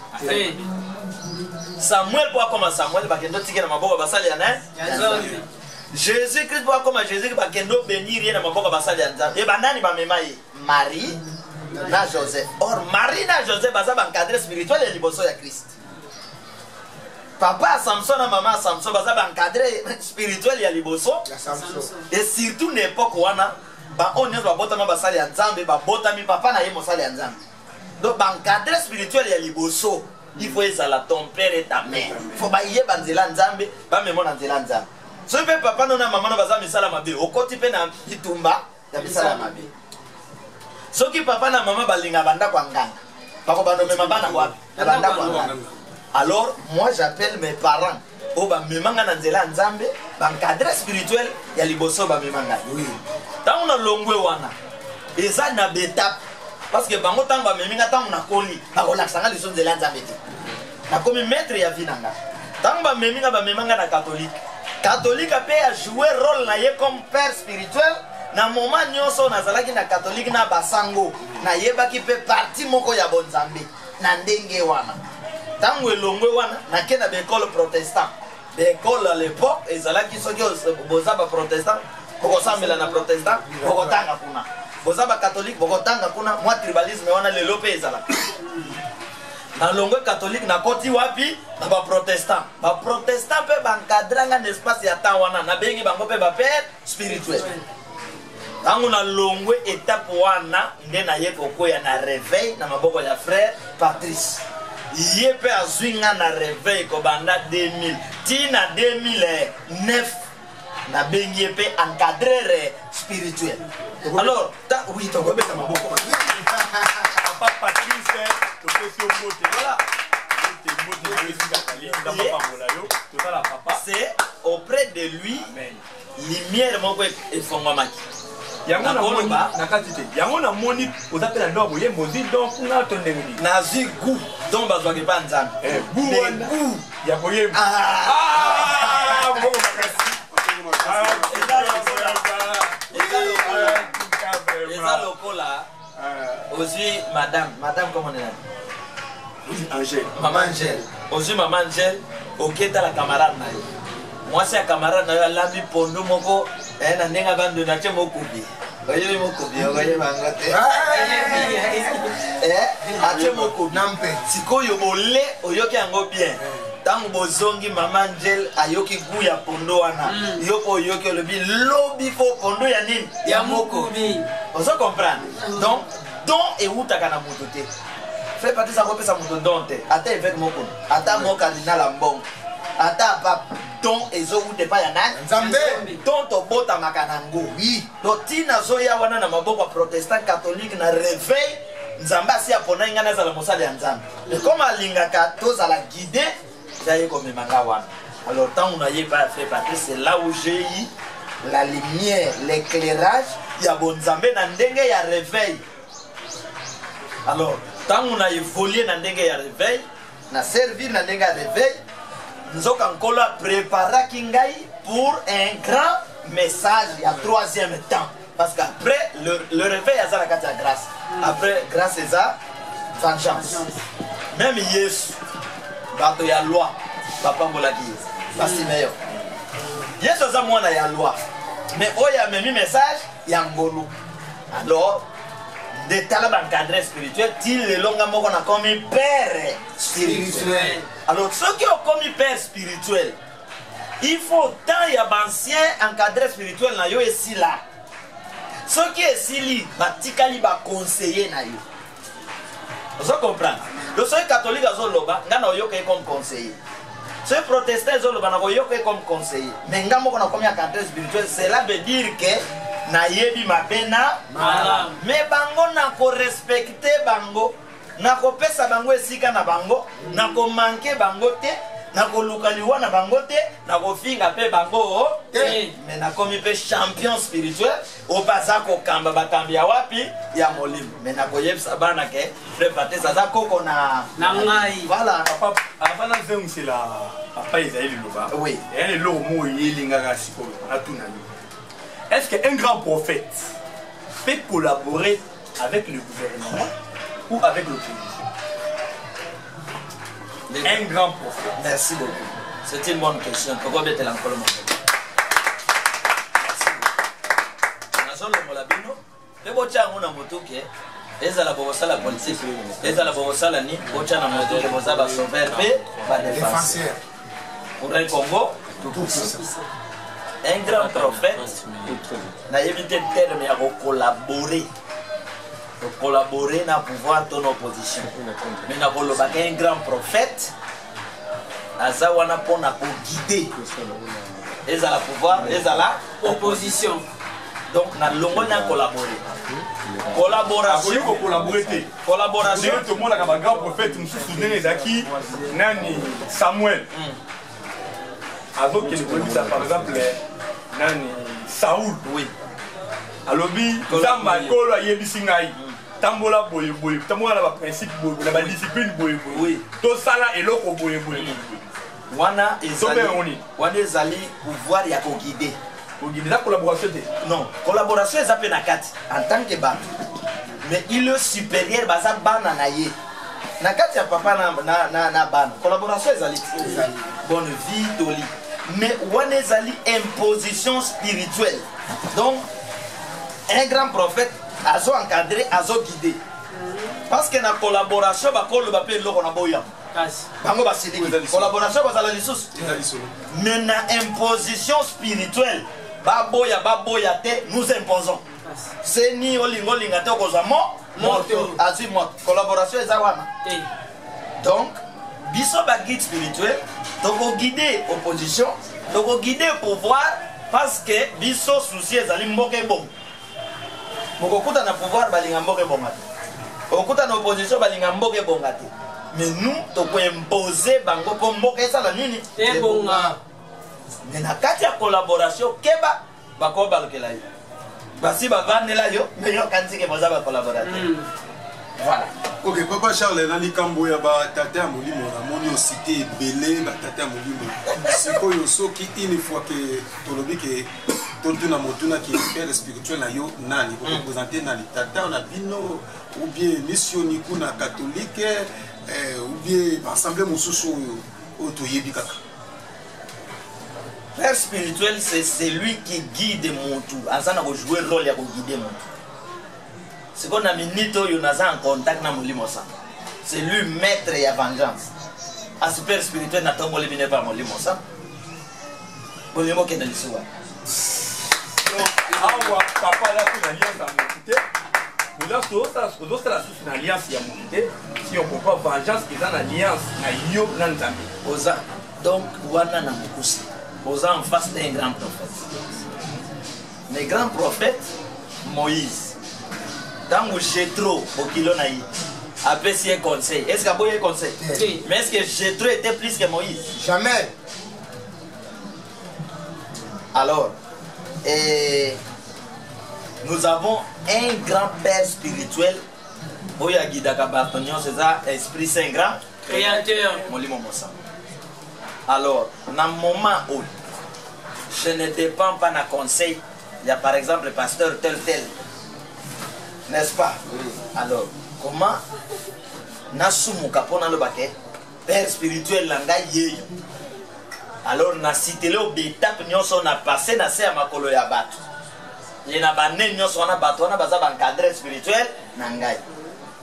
Samuel pour akoma Samuel bakendo tike na maboko basali ya nzambe Jésus Christ pour akoma Jésus bakendo bénir na maboko basali ya nzambe e banani ba memaye Marie na Joseph. Or Marie na Joseph baza ba encadré spirituel ya liboso ya Christ. Papa Samson na maman Samson baza ba encadré spirituel ya liboso ya Samson. Et surtout n'époque wana ba onyo ba botama basali ya nzambe ba botami papa na ye mosali ya nzambe. Donc ba encadré spirituel ya liboso il faut ezala ton père et ta mère. Faut ba yé banzela nzambe ba memo na nzela nzambe. So pe papa na maman na baza misala mabe okoti pe na bitumba ya misala mabe. Soki papa na maman balinga banda kwa nganga. Bako banome mabana wapi? Banda kwa nganga. Alors, moi j'appelle mes parents. Oh, bah, memanga na nzela nzambe, bankadre spirituel, ya liboso ba memanga. Oui. Tant on a longwe wana. Eza na beta. Parce que bango tant ba meminga tant on a koli. Ba relaxanga liso nzela nzambe te. Na komi maître ya vinanga. Tant ba meminga ba memanga na catholique. Catholique a pe a jouer rôle na ye comme père spirituel. Na moment nyonso nazalaki na catholique na basango. Na yebaki pe parti moko ya bonzambe. Na ndenge wana. Tango elongwe wana nakenda bekole protestant bekole à l'époque ezalaki soki bozaba protestant bokosambela na protestant bokotanga kuna bozaba catholique bokotanga kuna mwa tribalisme wana lelo pe ezalaka na longwe catholique na koti wapi na ba protestant pe bankadranga na espace ya temps wana na bengi bango pe ba père spirituel tango na longwe étape wana nde na ye kokoya na réveil na maboko ya frère Patrice Yépe a zwinga na réveil ko banda 2000 tina 2009 na bengi yépe encadré spirituel. Alors oui to gobe ta maboko papa Patrice to question mote voilà c'est auprès de lui lumière moko efongwamaki
yango na moni oza mpe na ndo boyemba ozwi donc nga to ndenge nini
nazwi goût donc bazwaki mpa nzambe
goût ya koyemba
eza lokola ozwi madame comment on est
Angèle
maman Angèle ozwi maman Angèle oketala camarade na yo mwasi ya camarade na yo alambi pondo moko na ndenge abando na tie mokubi oyebi mokubi okoyebanga te atie mokubi sikoyo bole oyoki yango bien ntango bozongi mama Angel ayoki gu ya pondo wana yo mpo oyoki olobi lobi fo pondo ya nini ya mokubi ozo comprendre donc don ewutaka na moto te fe patisa akopesa moto don te ata évêque moko ata mo cardinal ya mbongo ata pape don ezowuta epai ya nani nzambe don tobotamaka nango to ntina azoya wana na maboko ya protestant catholique na réveil nzambe asi apona ngai nazala mosali ya nzambe ekoma alingaka tozala guide zaye komemanga wana alors ntango nayeba ya frère Patrice c'est là où j'ai eu la lumière l'éclairage ya bonzambe na ndenge ya réveil alors ntango na évoluer na ndenge ya réveil na servir na ndenge ya réveil nzoka nkolo préparaki ngai pour un grand message ya troisième temps parce qu'après le réveil aza na kati ya grâce après grâce eza vengeance même yesu bato ya loi bapambolaki yesu basimeyo yesu aza mwana ya loi mais oyo amemi message ya ngolu alors de tala bancadre spirituel ti lelonga moko na komi père spirituel alors soki okomi père spirituel il faut tant ya bancien encadré spirituel na yo esila soki esili batikali baconseiller na yo ozo comprendre le soki catholique azoloba nga na oyoka ye comme conseiller soki protestant ezoloba na koyoka ye comme conseiller mais nga moko na komi encadré spirituel cela veut dire que nayebi mabe na malamu me bango nakorespecte bango nakopesa bango esika na bango nakomanke bango te nakoluka liwa na bango te nakofinga mpe bango te me nakomi mpe champion spirituel oyo baza kokamba bakambi ya wapi ya molimo me nakoyebisa bana ke frère Patrice aza koko na ngai voilà
avant nazongisela papa ezali liloba eya leloko mo oyelingaka sikoyo natuna yo. Est-ce qu'un grand prophète peut collaborer avec le gouvernement ou avec l'opposition? Un grand prophète.
Merci beaucoup. C'est une bonne question. Pourquoi bien t'es l'encolé mon frère? Nason le molabino. Le bocha nguna motuke. Eza la bobosa la politique. Eza la bobosa la ni. Bocha na motuke boza ba sauver pe ba défenseur. Pour un Congo tout ça. Un grand prophète n'a évité le terme de collaborer. De collaborer dans le pouvoir de l'opposition. Mais n'a pas un grand prophète. Azawana pour guider. Ils ont le pouvoir, ils ont l'opposition. Donc, nous avons collaboré. Collaboration. Collaboration.
Tout le monde a un grand prophète. Je me souviens d'Aki, Nani, Samuel. Avant qu'il ne par exemple, Nani, Saoul.
Oui.
Alobi, Zamba, Kolo, Yebisi Ngai. Tambola, Boye, Boye. Tambola, la principe, Boye, la discipline, Boye, Boye.
Oui.
Tout ça là, et l'autre, Boye, Boye.
Wana ezali pouvoir ya ko guider.
Ko guider la collaboration.
Non, collaboration est appelée nakati en tant que ban. Mais il est supérieur baza bana na ye. Nakati ya papa na ban. Collaboration ezali bonne vie toli. Mais wana ezali imposition spirituelle. Donc un grand prophète azo encadrer, azo guider. Parce que na collaboration ba kolo ba pe loko na boya. Bango basiliki collaboration bazala lisusu mais na imposition spirituelle baboya te nous imposons c'est ni olingo linga te kozwa moto azwi moto collaboration eza wana donc biso ba guide spirituel toko guider opposition toko guider pouvoir parce que biso souci ezali mboka bon mokokuta na pouvoir balinga mboka bonga te okuta na opposition balinga mboka bonga te mais nous to ko imposer bango po mboka ça la nini
ebonga
mais na kati ya collaboration keba bako balukela yo basi bavandela yo mais yo kanti ke boza ba collaborateur voilà.
Ok, Papa Charles, dans les cambo ya ba tata ya molimo na moni o cité belé ba tata ya molimo. Siko yo soki une fois que tolobi que totuna motuna qui est père spirituel na yo nani ko représenter na tata na bino ou bien mission kuna catholique ou bien assemblée mosusu o toyebi kaka.
Père spirituel, c'est celui qui guide mon tout. Azana ko jouer rôle ya ko guider mon tout. C'est qu'on a mis Nito Yonaza en contact na Molimo Sa. C'est lui maître et vengeance. A ce père spirituel n'a pas volé bien par Molimo Sa. Molimo qui est dans l'histoire.
Awa papa là c'est l'alliance à monter. Mais là c'est d'autres la sous une alliance à monter. Si on peut pas vengeance qui est dans l'alliance na yo na nzambe.
Oza donc wana na mukusi. Oza en face d'un grand prophète. Le grand prophète Moïse. Dans Jétro, au kilo naï, après si un conseil. Est-ce qu'il y a un conseil? Oui. Mais est-ce que Jétro était plus que Moïse?
Jamais.
Alors, nous avons un grand père spirituel. Oya Guidaka Bartognon, c'est ça, Esprit Saint Grand.
créateur
Molimo Mossa. Alors, dans le moment où je ne dépends pas d'un conseil, il y a par exemple le pasteur tel. N'est-ce pas? Oui. Alors, comment Nasumu Kapona le baquet, père spirituel langa yeyo. Alors, na cité le bétape nyonso na passé na se makolo ya bato. Il na bané nyonso na bato na baza ban cadre spirituel na ngai.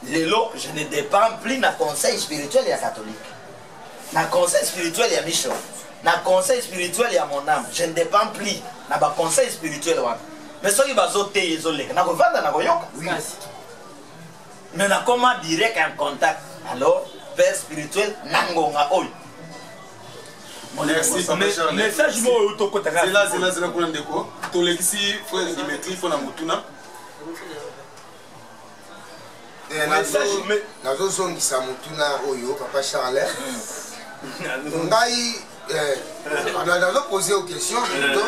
Lelo, je ne dépends plus na conseil spirituel ya catholique. Na conseil spirituel ya mission. Na conseil spirituel ya mon âme. Je ne dépends plus na ba conseil spirituel wa. Mais soki bazote ezoleka na kovanda na koyoka. Mais na comment direct en contact. Alors père spirituel nangonga oy.
Merci Papa Charles.
Message mo to kotaka.
Zela kuna ndeko. To lekisi frère Dimitri fona mutuna.
nazozongisa mutuna oyo Papa Charles. Ngai nazopose aux questions plutôt.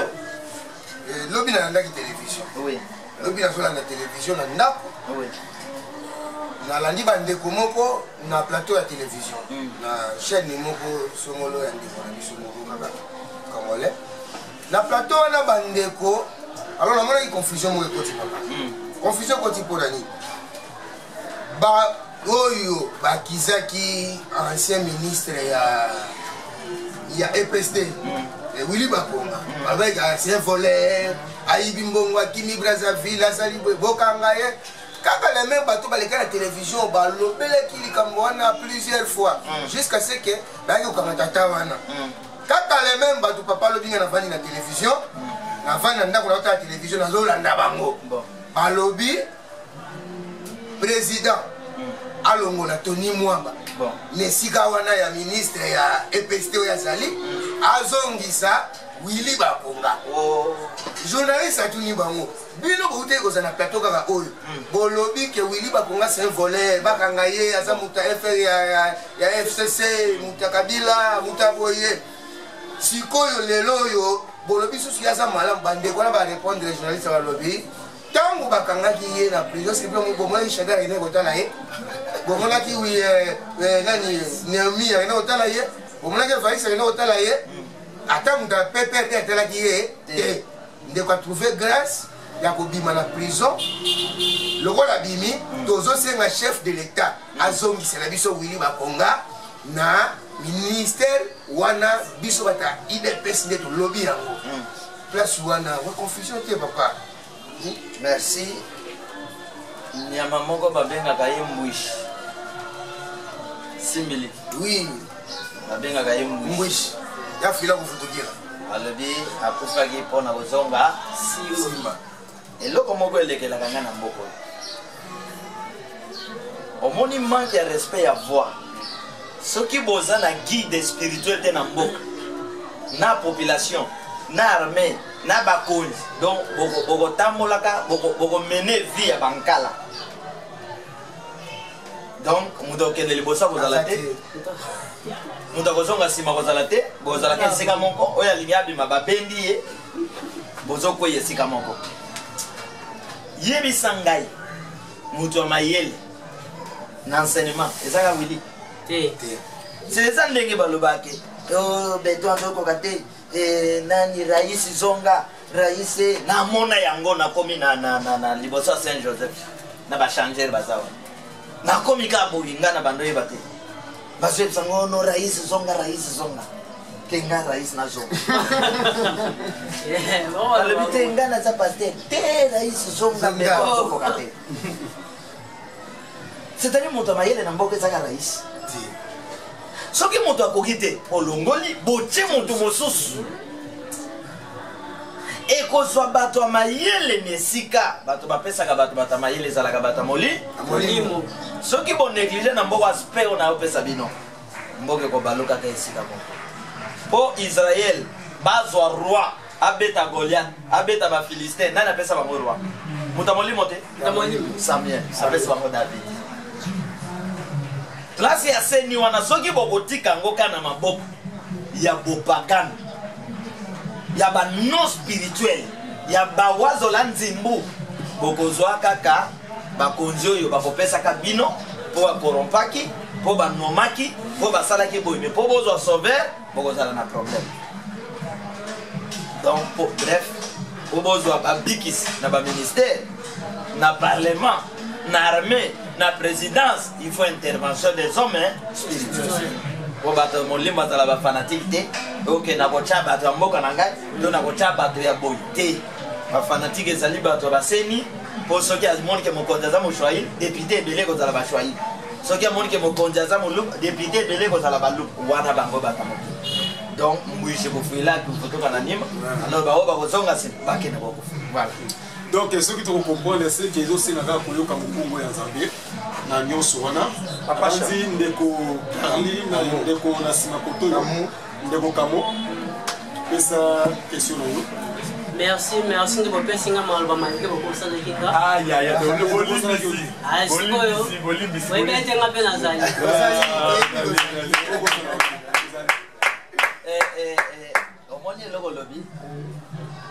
Lobi na ndaki télévision.
Oui.
Lobi na sola na télévision na ndako.
Oui.
Na landi bandeko moko na plateau ya télévision. Na chaîne moko songolo ya ndeko na biso moko kaka congolais. Na plateau wana bandeko alors na mona confusion moko ekoti papa. Confusion koti podani. Ba oyo bakizaki ancien ministre ya EPSD. Willy Bakonga avec un voleur Aïbi Mbongo Kimi Brazzaville Azali Bokanga ye kaka les mêmes bateaux baleka la télévision balobele kili kamwana plusieurs fois jusqu'à ce que bayo kamatata wana kaka les mêmes bateaux papa lobinga na vani na télévision na vani na ndako na la télévision na zolanda bango balobi président alongo na Tony Mwamba nesika wana ya ministre ya EPST ya Zali azongisa Willy Bakonga journaliste atuni bango bino boute ko na plateau kaka oyo bolobi ke Willy Bakonga c'est un voleur bakanga ye aza muta FR ya FCC muta Kabila muta boye sikoyo lelo yo bolobi susu ya za malam bande ko na ba répondre journaliste balobi tango bakanga ki ye na prison c'est plus bon moi changa ine ko tala ye bomona ki wi nani Néomi ine ko tala ye bomona ke Faïs ine ko tala ye ata muta pepe tala ki ye de ko trouver grâce ya ko bima na prison lokola bimi tozo senga chef de l'état azongi c'est la biso Willy Bakonga na ministère wana biso bata IDPS de to lobby yango place wana wa confusion te papa.
Merci. Nyama moko babengaka ye mbwishi. Simili.
Oui.
Babengaka ye
mbwishi. Ya fila kufutukira.
Alobi akufaki pona kozonga simba. Eloko moko elekelaka nga na mboko. Omoni manque ya respect ya voix. Soki boza na guide spirituel te na mboka. Na population. Na armée. Na bakonzi donc boko tamolaka boko mener vie ya bankala donc moto okende libosa kozala te moto akozonga nsima kozala te bozalaka esika moko oyo alingi abima babendi ye bozokwea esika moko yebisa ngai moto ya mayele na enseignement ezaka wili eza ndenge balobaki beto azokoka te nani raisi zonga raisi namona yango nakomi na liboso ya Saint Joseph na bachangere bazawa nakomi ka bolinga na bando yeba te bazoyebisa ngo no raisi zonga kenga raisi na zonga alobi te nga naza paster te raisi zonga beto azokoka te c'est-à-dire moto ya mayele na mboka ezaka raisi soki moto akoki te olongoli botie moto mosusu ekozwa bato ya mayele na esika bato bapesaka bato ya mayele ezalaka bato ya molimo soki bonéglige na mboka aspect oyo nayopesa bino mboka ekobalukaka esika moko mpo Israel bazwa roi abeta Goliath abeta bafilistin nani apesa bango roi moto ya molimo te Samuel apesa bango David klasi ya seni wana soki bokotika yango kana maboko ya bopagano ya ba non spirituel ya bawazola nzimbu bokozwa kaka bakonzi oyo bakopesaka bino mpo bakorompaki mpo banomaki mpo basalaki boye me mpo bozwa sauver bokozala na problème donc bref mpo bozwa babikisi na baministère na parlement na armée na présidence il faut intervention des hommes spirituels po bato molimo bazala bafanatique te oke na kotia bato ya mboka na ngai to na kotia bato ya boyi te bafanatique ezali bato baseni mpo soki amonike mokonzi aza moshwaili député ebele kozala bashwaili soki amonike mokonzi aza molupu député ebele kozala balupu wana bango bato moki donc mbwisi kofuilaki kotoka na nima alors bao bakozonga nsima bakende kokufa voilà
donc soki tokokomprendre seke ezosengaka koyoka mokungu ya nzambe na nyonso wana apandi ndeko karli na ndeko na nsima kotoyo ndeko kamo pesa question na yo
merci ndeko pesinga maloba malike bokosalaki ka sikoyo oyebetenga mpe nazali
omoni eloko lobi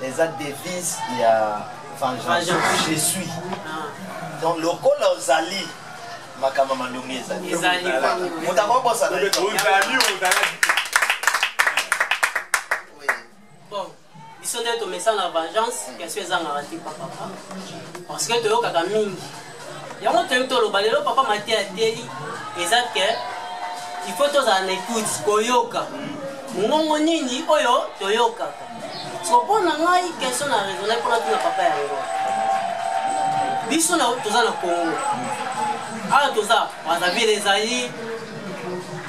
eza devise ya vengeance je suis donc lokola ozali makambo malongi ezali moto akobosana
bon biso nde tomesana vengeance question ezangaka te papa parce que toyokaka mingi yango toyebi toloba lelo papa mate ateli eza ke il faut tozala na écoute koyoka mongongo nini oyo toyokaka so mpo na ngai question na raisonne mpona tuna papa yango biso toza na Congo awa toza Brazzaville ezali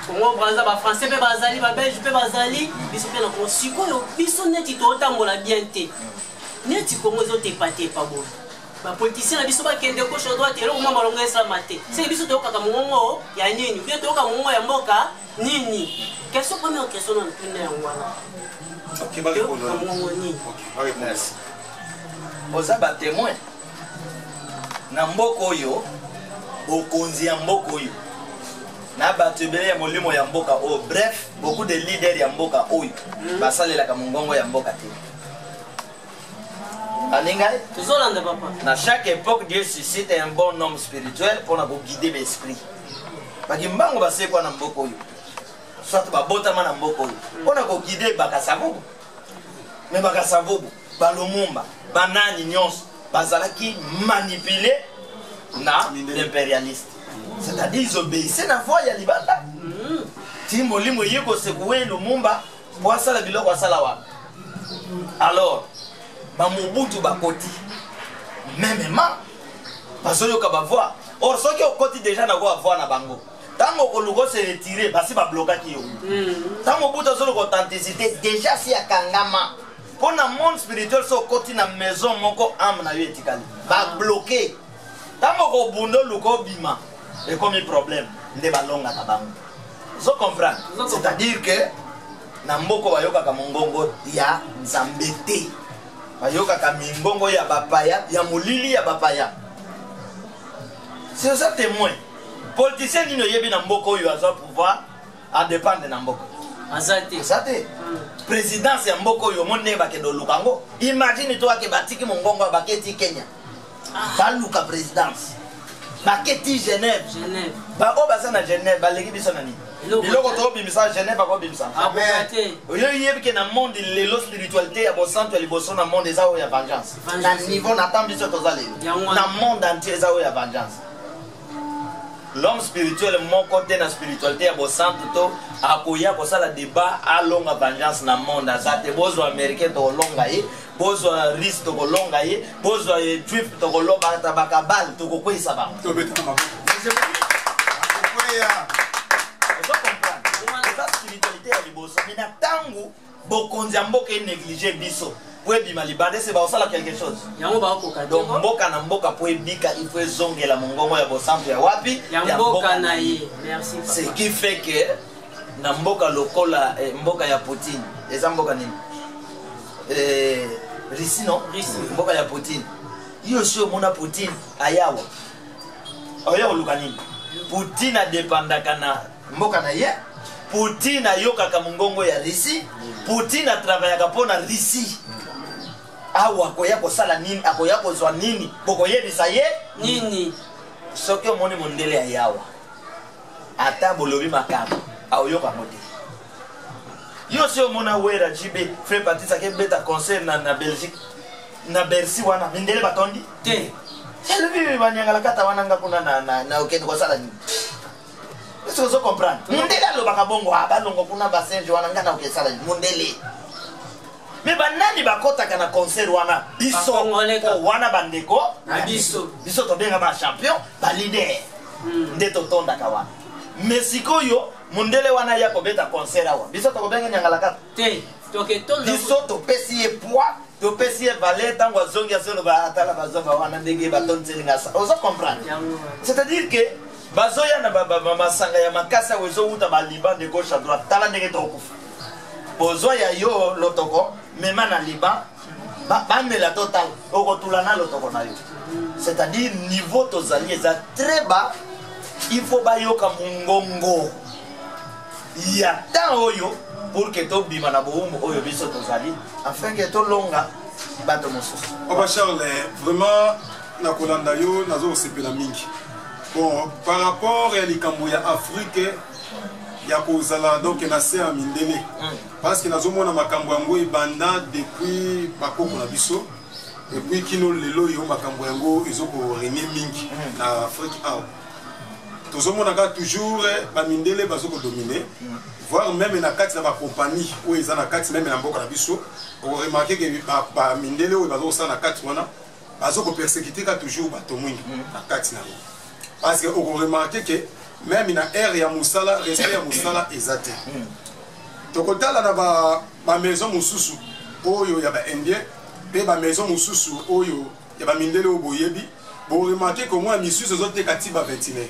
Congo Brazza bafrançais mpe bazali babelge mpe bazali biso mpe na Congo sikoyo biso neti totambola bien te neti Congo ezotepatepa boye bapoliticien na biso bakende gauche à droite eloko mwa malongo esalama te seke biso toyokaka mongongo ya nini bien toyoka mongongo ya mboka nini question première question na mpuna yango wana
oza batémoin na mboka oyo bokonzi ya mboka oyo na bato ebele ya molimo ya mboka oyo bref beaucoup de leaders ya mboka oyo basalelaka mongongo ya mboka te alingai
tozolanda papa
na chaque époque Dieu suscite un bon homme spirituel mpona koguide baesprit bakimbango basekwa na mboka oyo soit babotama na mboka oyo mpona koguide bakasavubu me bakasavubu balumumba banani nyonso bazalaki manipulé na l'impérialiste c'est-à-dire ils obéissaient na voie ya libanda ti molimo ye kosekue lumumba po asala biloko asala wana alors bamobutu bakoti memema bazoyoka bavoix or soki okoti déjà na voix na bango ntango okoluka se retire basi bablokaki yo ntango mobutu azoloka authenticité déjà si akangama mpo na monde spirituel so okoti na maison moko ame na yo etikali babloke ntango kobunda oluka obima ekomi problème nde balongaka bango zo comprendre c'est-à-dire que na mboko bayokaka mongongo ya nzambe te bayokaka mingongo ya bapaya ya molili ya bapaya c'est ça témoin politicien nino yebi na mboko oyo aza pouvoir a dépendre na mboko
Azate.
Azate. Présidence ya mboko oyo monne bakendo lukango. Imagine toi ke batiki mongongo baketi Kenya. Baluka présidence. Baketi Genève.
Genève.
Ba o baza na Genève baleki biso nani. Biloko to bimisa Genève ba ko bimisa.
Abokate.
Oyo yebi ke na monde lelo spiritualité ya bosanto ya liboso na monde eza o ya vengeance. Na niveau na tambiso tozale. Na monde entier eza o ya vengeance. L'homme spirituel mon côté na spiritualité ya bosanto to akoya ko sala débat a longa vengeance na monde azate bozo américain to longa ye bozo risk to longa ye bozo trip to longa tabaka bal to ko kwisa ba
to beta maboko
la spiritualité ya liboso mina tangu bokonzi mboka négliger biso pour bima libande c'est ba osala quelque chose
yango ba ko ka
donc mboka na mboka pour bika il faut zongela mongongo ya bosanto ya wapi
ya mboka na ye merci papa.
Ce qui fait que na mboka lokola mboka ya Poutine eza mboka nini Russie non mboka ya Poutine iyo sio mona Poutine ayawa oyo luka nini Poutine adependaka na mboka na ye Poutine ayokaka mongongo ya Russie Poutine atravaillaka pona Russie awa akoya kosala nini akoya kozwa nini bokoyebisa ye
nini
soki omoni mondele ya yawa ata bolobi makambo aoyoka mote yo si omona wera jibe frère Patrice ke beta concert na Belgique na Bercy wana mindele batondi
te
selvi banyangala kata wana ngakuna na okende kosala nini eso zo comprendre mondele alobaka bongo abalongo kuna basenje wana ngana okesala mondele mais banani bakotaka na concert wana biso wana bandeko
na biso
to benga ba champion ba leader nde to tonda kawana Mexico yo mondele wana ya kobeta concert awa biso to benga nyangala kata
te to ke tonda
biso to pesi e poids to pesi e valet tango azongi asolo ba atala bazonga wana ndenge ba tonzelinga ça ozo comprendre c'est-à-dire que bazoya na masanga ya makasa wezo uta ba Liban de gauche à droite tala ndenge to kufa bozo ya yo lotoko même na Liban bamela total okotulana lotoko na yo c'est-à-dire niveau tozali eza très bas il faut bayoka mungongo ya temps oyo pour que to bima na boumbo oyo biso tozali afin que to longa bato mosusu
Oba Charles vraiment na kolanda yo nazo sepela mingi bon par rapport à likambo ya Afrique ya kozala donc na se ya mindele parce que nazomona makambo yango ebanda depuis bakoko na biso et puis kino lelo yo makambo yango ezoko régner mingi na Afrique awa tozomona ka toujours ba mindele bazoko dominer voire même na kati na ba compagnie ou eza na kati même na mboka na biso on remarquer que ba mindele o bazoko sa na kati wana bazoko persécuter ka toujours bato mwingi na kati na parce que on remarquer que même na ère ya musala respect ya musala ezate tokotala na ba maison mususu oyo ya ba indien pe ba maison mususu oyo ya ba mindele oboyebi bo remarquer que moi misusu zote katiba 29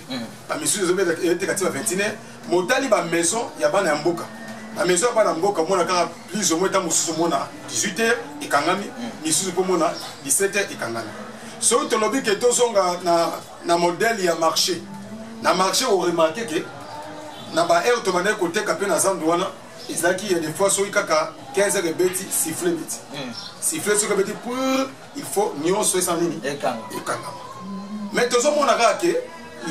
ba misusu zote katiba 29 motali ba maison ya bana ya mboka ba maison ya bana mboka mona kaka plus au moins ta mususu mona 18h ekangami misusu po mona 17h ekangami so to lobi ke tozonga na modèle ya marché na marché on remarqué que na ba air to mané côté kapé na zandu wana ezaki il y a des fois so ikaka 15 heures beti siffler beti siffler so beti pour il faut nyonso sans nini ekanga mais tozo mona ka ke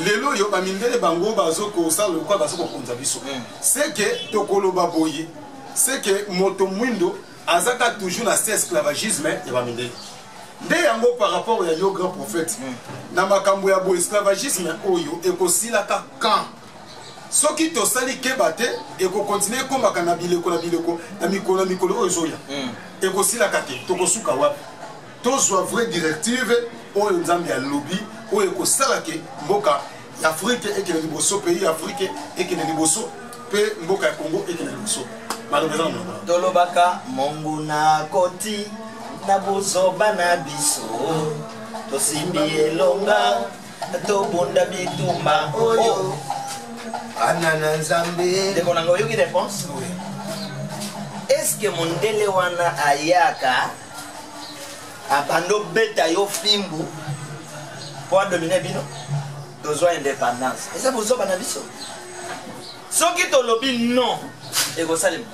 lelo yo ba mindele bango bazo ko sala quoi bazo ko konza biso c'est que tokolo baboye c'est que moto mwindo azaka toujours na esclavagisme ya ba mindele nde yango par rapport ya yo grand prophète na makambo ya bo esclavagisme oyo ekosilaka quand soki tosali keba te ekokontinue komaka na bileko na mikolo oyo ezoya ekosilaka te tokosuka wapi tozwa vraie directive oyo nzambe ya lobi oyo ekosalaka mboka ya Afrique ekende liboso pays Afrique ekende liboso pe mboka ya Congo ekende liboso malheureusement
tolobaka mongu na koti na bozoba na biso tosimbi elonga tobunda bitumba oyo
anana nzambe
ndeko nanga oyoki réponse est-ce que mondele wana ayaka abando beta yo fimbu po adomine bino besoin indépendance. Et ça vous a banaliso. Ce qui te lobby non, ego salim.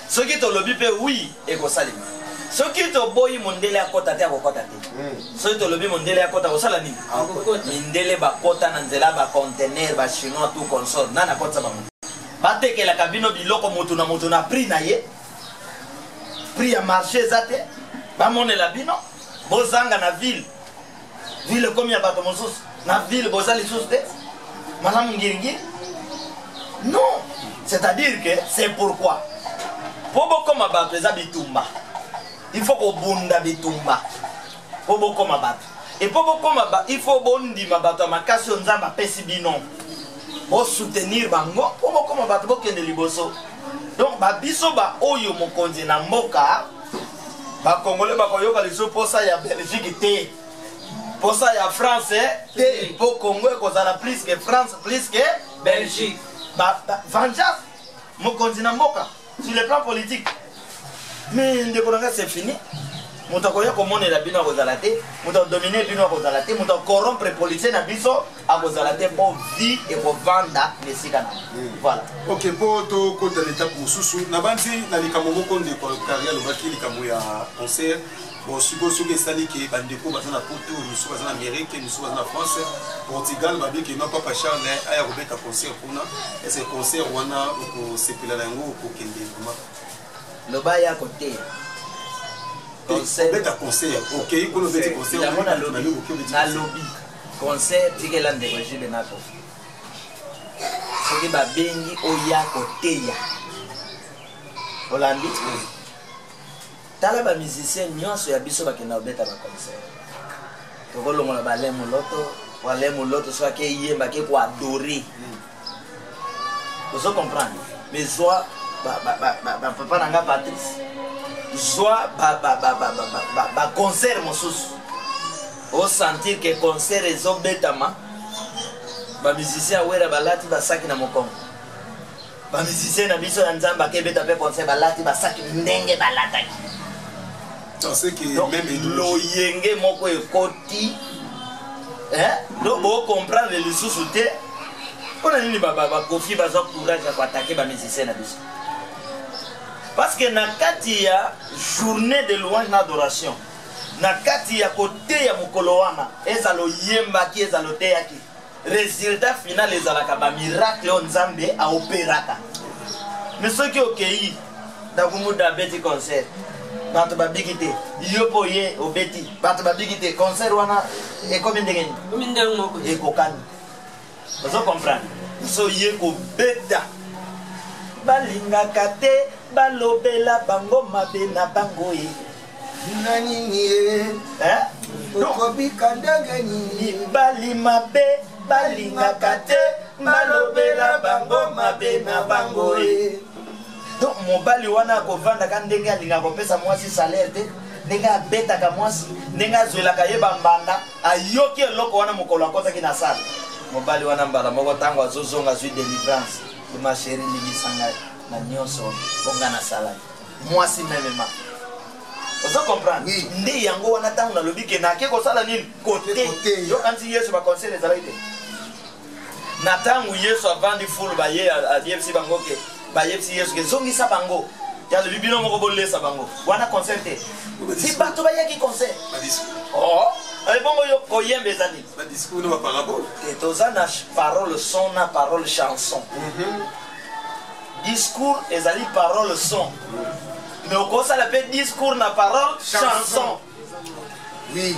Ce qui te lobby pe oui, ego salim. Ce qui te boy mondele à kota te akokota te. Ce qui te lobby mondele à kota osala nini? Mindele ba kota na nzela ba conteneur ba chinois tout consort. Nana kota ba. Bate ke la cabine biloko moto na prix na ye. Prix à marché zate. Ba mone la bino. Bozanga na ville. Ville comme ya bato mosusu. Na ville bozali sous de. Madame Ngiringi. Non. C'est-à-dire que c'est pourquoi. Pour comme bato eza bitumba. Il faut qu'on bunda bitumba. Pour comme bato. Et pour comme bato, il faut bondi ma bato makasi onzamba pesi binon. Pour soutenir bango, pour comme bato bokende liboso. Donc ba biso ba oyo mokonzi na mboka. Ba Congolais ba koyoka liso posa ya Belgique te. Posa ya France te. Pour Congo kozala plus que France, plus que Belgique. Ba vengeance mokonzi na mboka sur le plan politique. Mais ndekolanga c'est fini. Muta koya komone la bino kozala te, muta dominer bino kozala te, muta corrompre politicien na biso a kozala te pour vie et pour vendre les sigana. Voilà.
OK, pour to kota l'étape mususu na banzi na likamo moko ndeko carrière le baki likamo ya concert. Bon, suppose que ça dit que bandeko bazana Porto, nous sommes en Amérique, nous sommes en France, Portugal, babi que non pas Charles aya robeka concert kuna. Et ce concert wana ko sepela lango ko kende kuma.
Le baya côté.
Concert beta concert. OK, ko le beta concert.
Na lobby. Concert tikela ndeko jibe nako. Soki ba bengi oya côté ya. Holandi. Tala ba musicien nyonso ya biso bakenda obeta ba concert. Tokolongola balemo loto soit ke yemba ke ko adorer. Vous comprenez? Mais soit papa nanga Patrice. Soit ba concert mosusu. O sentir que concert ezobetama. Ba musicien wera balati ba saki na mokongo. Ba musicien na biso ya nzamba ke beta pe concert balati ba saki ndenge balataki.
C'est que
donc,
même
loyenge moko ekoti donc vous comprendre les sous-soutés on a dit baba kofi bazo courage à attaquer ba musicien na biso parce que na kati ya journée de louange na adoration na kati ya côté ya mokolo wana ezalo yemba ki ezalo te yaki résultat final ezalaka ba miracle on nzambe a opéraka mais ce qui okei dakumuda beti concert bato babikite yopo ye obeti bato babikite concert wana e comme ndengeni
moko
e kokani vous comprenez so ye ko beta balingaka te balobela bango mabe na bango e
nani ye okobika ndenge nini
bali mabe balingaka te balobela bango mabe na bango e. Donc mobali wana kovanda ka ndenge alinga kopesa mwasi salaire te ndenge abetaka mwasi ndenge azwelaka ye bambanda ayoki eloko wana mokolo akota ki na sala mobali wana mbala moko tango azozonga zwi délivrance ma chérie limisanga na nyonso bonga na sala mwasi memema vous comprenez nde yango wana tango na lobi ke na ke kosala nini côté yo anti Yesu ba conseil les alaite na tango Yesu avandi full ba ye a DFC bango ke ba yepsi Yesu ke zongi sa bango ya le bibino moko bolesa bango wana concert te si bato ba yaki concert
ba discours
oh ay bongo yo koyembe zani
ba discours no ba parabole
et tozana parole son na parole chanson discours ezali parole son mais au cause ça l'appelle discours na parole chanson
oui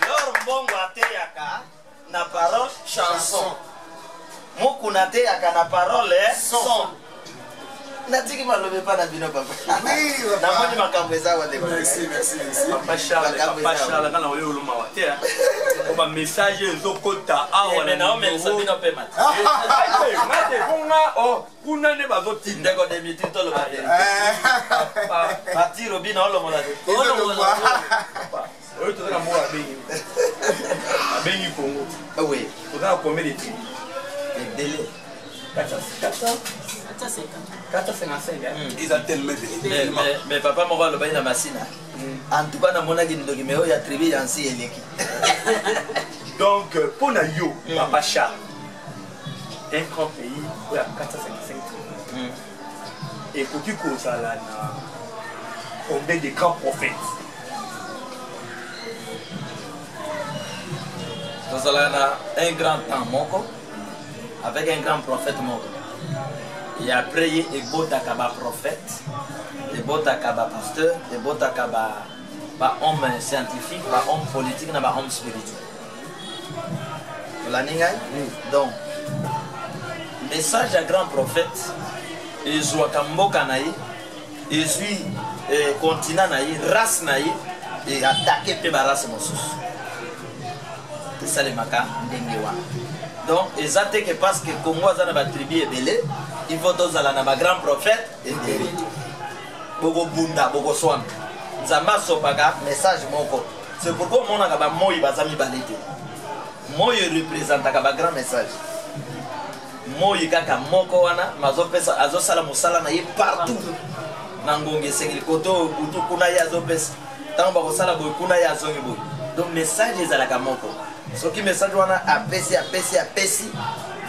lor mbongo ateyaka na parole chanson mokuna te yaka na parole son natiki malobe pa na bino papa namoni makambo eza wa ndeko
merci
papa Charles kana oyo oluma wa te ko message ezokota awa
na na omensa bino pe mat
mate konga o kuna ne bazoti
ndeko de miti to lo bade patiro bino lo mola de
oyo tozaka mbo abengi Congo
oui
tozaka combien de temps
délai
400 455.
Ils ont tellement
mais papa moko alobai na masina en tout cas namonaki ndoki me oyo atribu yansi eleki.
Donc pour na yo papa Charles un grand pays où il y a 455 tribus et koki kozala na combien de grands prophètes
tozala na un grand temps moko avec un grand prophète moko. Et après, il y a un prophète, il y a un pasteur, il y a un homme scientifique, un homme politique, un homme spirituel. Donc, le message d'un grand prophète, il joue à Mboka, il suit le continent, race, et attaquer la race. C'est ça le maka. Donc, exactement que parce que Congo a une tribu ébélée, il faut tous aller dans un grand prophète et dire Bogo Bunda, Bogo Swam. Zamba Sopaga, message moko. C'est pourquoi mon agaba moi bazami balete. Moi représente un grand message. Moi kaka moko wana mazo pesa azo sala musala na ye partout. Nangonge sengili koto utu kuna ya zo pesa. Tango bako sala boy kuna ya zongi boy. Donc message ezalaka moko. Ce qui message wana apesi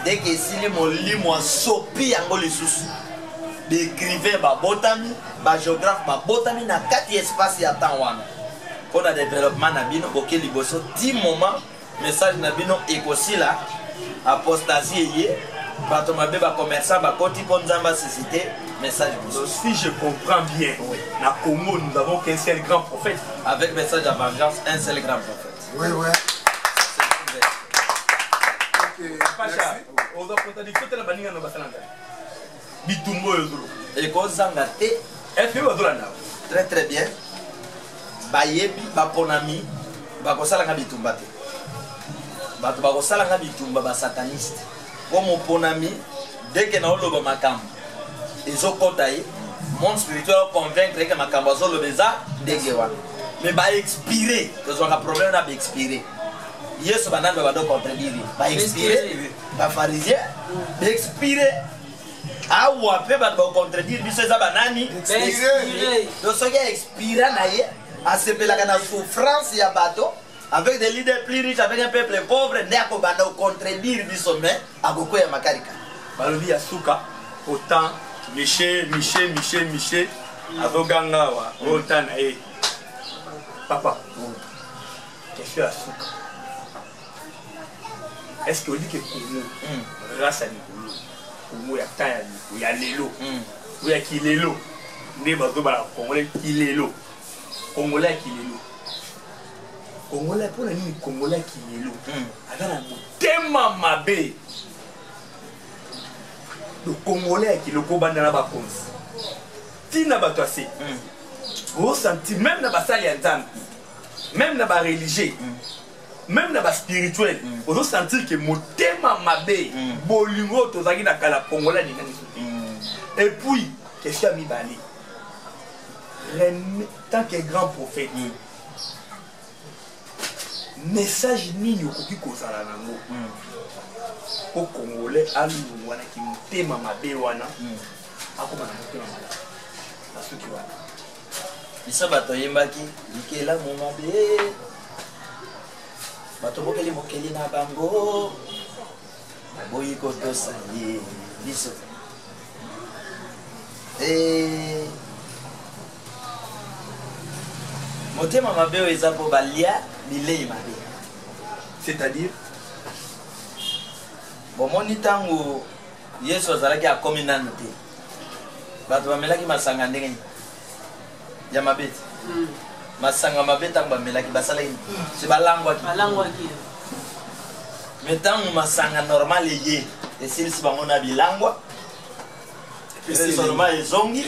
dès que si les molimo sopi yango lisusu d'écrivain ba botami ba géographe ba botami na kati espace ya temps wana pour le développement na bino boke liboso ti moment message na bino ekosila apostasie ye bato mabe ba commerçant ba koti po nzamba société message biso.
Si je comprends bien, oui. Na Congo nous avons qu'un seul grand prophète
avec message à vengeance, un seul grand prophète.
Oui.
Pacha, on doit porter des côtés la baninga no basalanga. Bitumbo yozolo.
Et kozanga te.
Est-ce que vous avez
très bien. Bayebi baponami bakosalanga bitumba te. Bato bakosalanga bitumba ba sataniste. Comme ponami dès que na oloba makambo. Ezokota ye monde spirituel convaincre que makambo azolo beza degewa. Mais ba expirer, parce qu'on a problème na ba expirer. Yesu banana ba do contredire. Ba expirer, ba pharisien, ba expirer. Awa pe ba do contredire biso za banani expirer. Donc ce qui expira na ye, asepela na souffrance ya bato avec des leaders plus riches avec un peuple pauvre, ne ko banda contredire biso mais agoko ya makarika.
Balobi ya suka autant Michel azoganga wa autant na ye. Papa. Qu'est-ce que la suka? Est-ce que vous dites que Congo, grâce à Nicolas, Congo, il y a l'élo, il y a qui l'élo, il y a Congolais qui l'élo, Congolais qui l'élo, Congolais pour la nuit, Congolais qui l'élo, avec un thème mabé, le Congolais qui le combat dans la vacances, qui n'a pas toissé, vous sentez même dans la salle même dans la religieux. Même dans le spirituel, on doit sentir que mon thème mabé, bolingo, tozaki na kala Congolais et puis, qu'est-ce qu'il a mis balé? Tant que grand prophète, message ni yokoki kozala nango. Au Congolais, alu wana ki mon thème mabé wana, akoma na motema mabé. Basuki wana.
Biso bato yembaki, likela mo mabé. Batobokeli mokeli na bango boyi kotosa ye biso motema mabe oyo eza po balia bilei mabe,
c'est-à-dire
bomoni ntango Yesu azalaki akomi nano te bato bamelaki masanga ndenge ya mabe te. Masanga mabe ntango bamelaki basalaki c'est balangwaki mais ntango masanga normal eye esilisi bango na bilangwa esoloma ezongi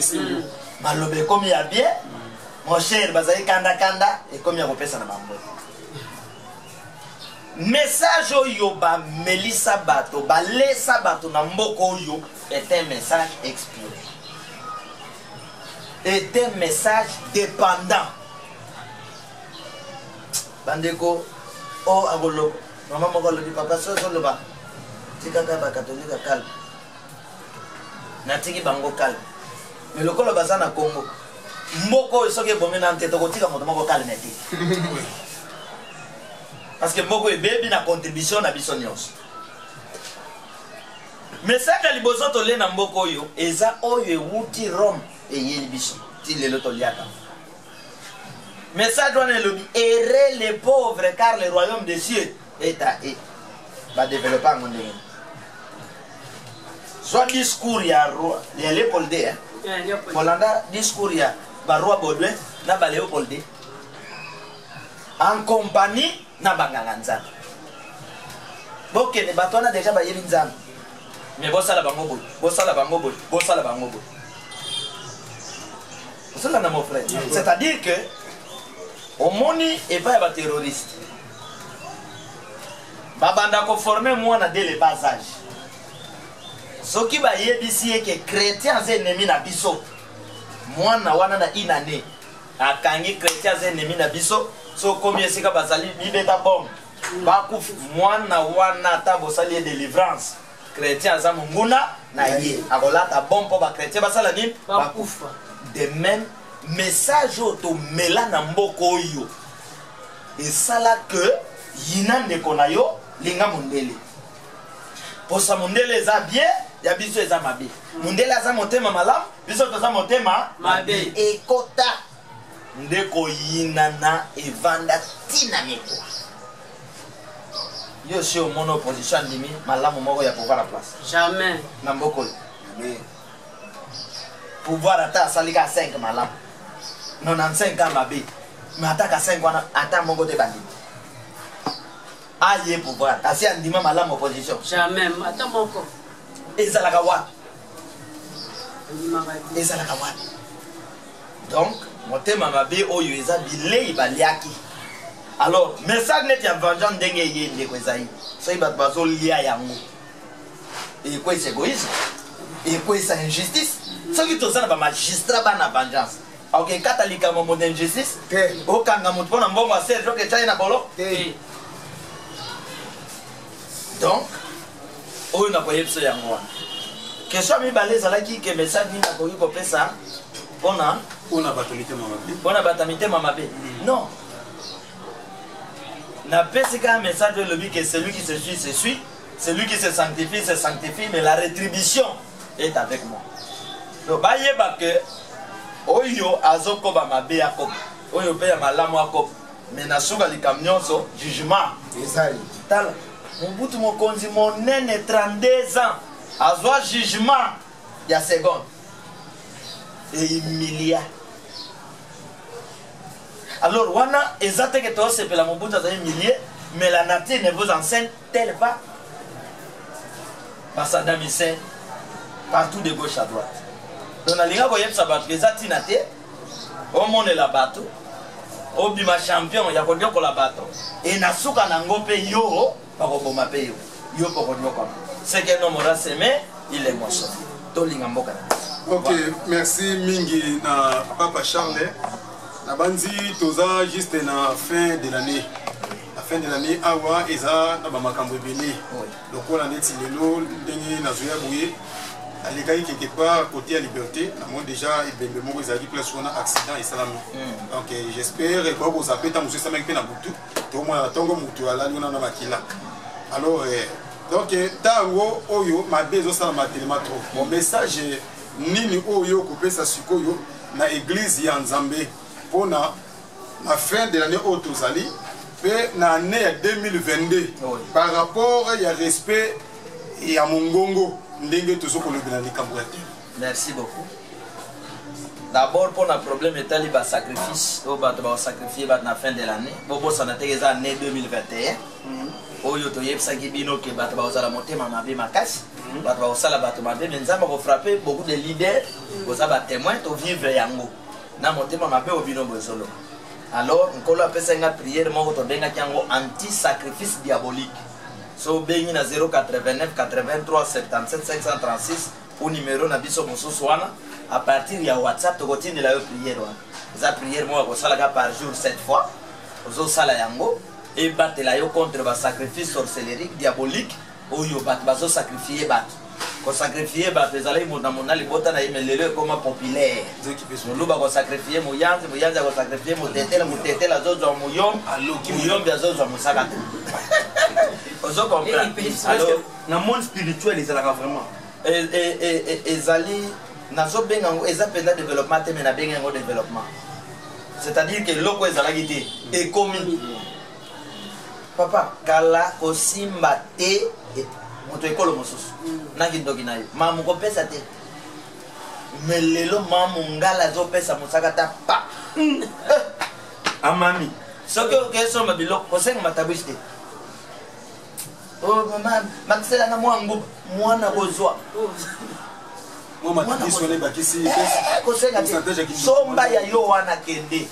maloba ekomi ya bien mon cher bazali kanda ekomi ya kopesa na bango message oyo bamelisa bato balesa bato na mboka oyo est un message expiré, est un message dépendant. Bandeko o agolo mama mogolo di papa so loba tikanga ba catholique calme natiki bango calme mais lokolo baza na Congo mboko soki ebongi na ntete kotika moto moko calme te parce que mboko ebebi na contribution na biso nyonso message ya liboso tole na mboko oyo eza oyo ewuti Rome eyeli biso ti lelo toliaka message wana elobi errez les pauvres car le royaume des cieux est à eux badéveloppa yango ndenge soit discours ya roi ya Léopold kolanda discours ya baroi Baudouin na ba Léopold en compagnie na banganga nzambe bokende bato wana deja bayebi nzambe mais bosala bango boye bosala bango boye bosala bango boye osala na mon frère c'est-à-dire que omoni epai ya baterroriste babanda koforme mwana dès le bas âge soki bayebisi ye ke chrétien aza ennemi na biso mwana wana na inane akangi chrétien aza ennemi na biso so komi esika bazali bibeta bombe bakufa mwana wana ata bosali ye délivrance chrétien aza monguna na ye akolata bombe mpo bachrétien basala nini bakufa de même message oyo tomela na mboka oyo esala ke yina ndeko na yo linga mondele posa mondele eza bien ya biso eza mabe mondele aza motema malamu biso toza motema mabe ekota ndeko yina na evanda tina meko yo si omona opposition andimi malamu moko ya pouvoir à place
jamais
na mboka oyo pouvoir ata asalika 5 malamu 95 ans mabe mais ataka 5 wana ata moko te bandimi aye pouvoir asi andima malamu opposition
jamais ata moko
ezalaka wapi ezalaka wapi donc motema mabe oyo eza bilei baliaki alors message neti ya vengeance ndenge ye ndeko ezali soki bato bazolia yango ekwesa égoïsme ekwesa injustice soki toza na bamagistrat bana vengeance okekata likambo mo na injustice okanga moto mpo na mbongo ya serge oketya na bolo donc oyo nakoyebisa yango wana question mibale ezalaki ke message nini nakoki kopesa mpona bato mitema mabe non napesi kaka message oyo elobi ke celui qui se suit celui qui se sanctifie mais la rétribution est avec moi donc bayeba ke oyo azokoba mabe akoba oyo mpe ya malamu akoba mais na suka likambo nyonso jugement ezali tala mobutu mokonzi monene 32 ans azwa jugement ya seconde ehumilia alors wana eza teke tosepela mobutu azali humilie mais la nature ne vous enseigne tel pas Saddam Hussein partout de gauche à droite donc nalinga koyebisa bato eza ntina te omonela bato obima champion ya kodiokola bato e na suka nango mpe yo bakoboma mpe yo pokodiokola ce que nom aura semé il est moissonné tolinga mboka.
Ok, merci mingi na papa Charles. Na bandi toza juste na fin de l'année. La fin de l'année awa eza na ba makambo ebele. Donc on a neti lelo ndenge na zoya bouye. Alekaki quelque part côté à liberté, na moi déjà ebembe moko ezali place on a accident et salami. Donc j'espère que vous avez ta monsieur Samek na butu. To mo tongo mutu ala ni na makila. Alors donc tango oyo mabezo sala matelema trop. Mon message nini oyo kopesa sikoyo na église ya Nzambe pona na fin de l'année otozali pe na année ya 2022 par rapport ya respect ya mongongo ndenge tozokolobi na likambo ya te.
Merci beaucoup. D'abord pour le problème etali ba sacrifice o bato ba sacrifier ba na fin de l'année bobo sana tegeza année 2021 oyo toyebisaki bino ke bato bazala motema mabe makasi bato bazala bato mabe nzamba ko frapper beaucoup de leaders bozaba témoin to vivre yango na motema mabe obino bozolo. Alors nkolo apesenga prière moko to benga yango anti sacrifice diabolique so bengi na 089 83 77 536 au numéro na biso mosusu wana à partir ya WhatsApp to continue la prière wana za prière moko ko sala par jour 7 fois ozo sala yango et battre la yo contre ba sacrifice sorcellerie diabolique oyo bat bazo sacrifier bat sacrifier bato ezalaki moto na mona libota na ye mais lelo ekoma populaire moluba kosacrifie moyanzi moyanzi akosacrifie motetela azozwa muyombi azozwa mosaka te ozo comprendre alors
na monde spirituel ezalaka vraiment
ezali nazobenga yango eza mpenza développement te mais nabenga yango développement c'est-à-dire que loko ezalaki te ekomi papa kala kosimba te moto ekolo mosusu nakindoki na yo mamu kopesa te mais lelo mamu ngala azopesa mosaka ta pa
amami
soki okesomba biloko kosenga matabwisi te oh mama makiselanga mwana kozwa kosenga te somba ya yo wana kende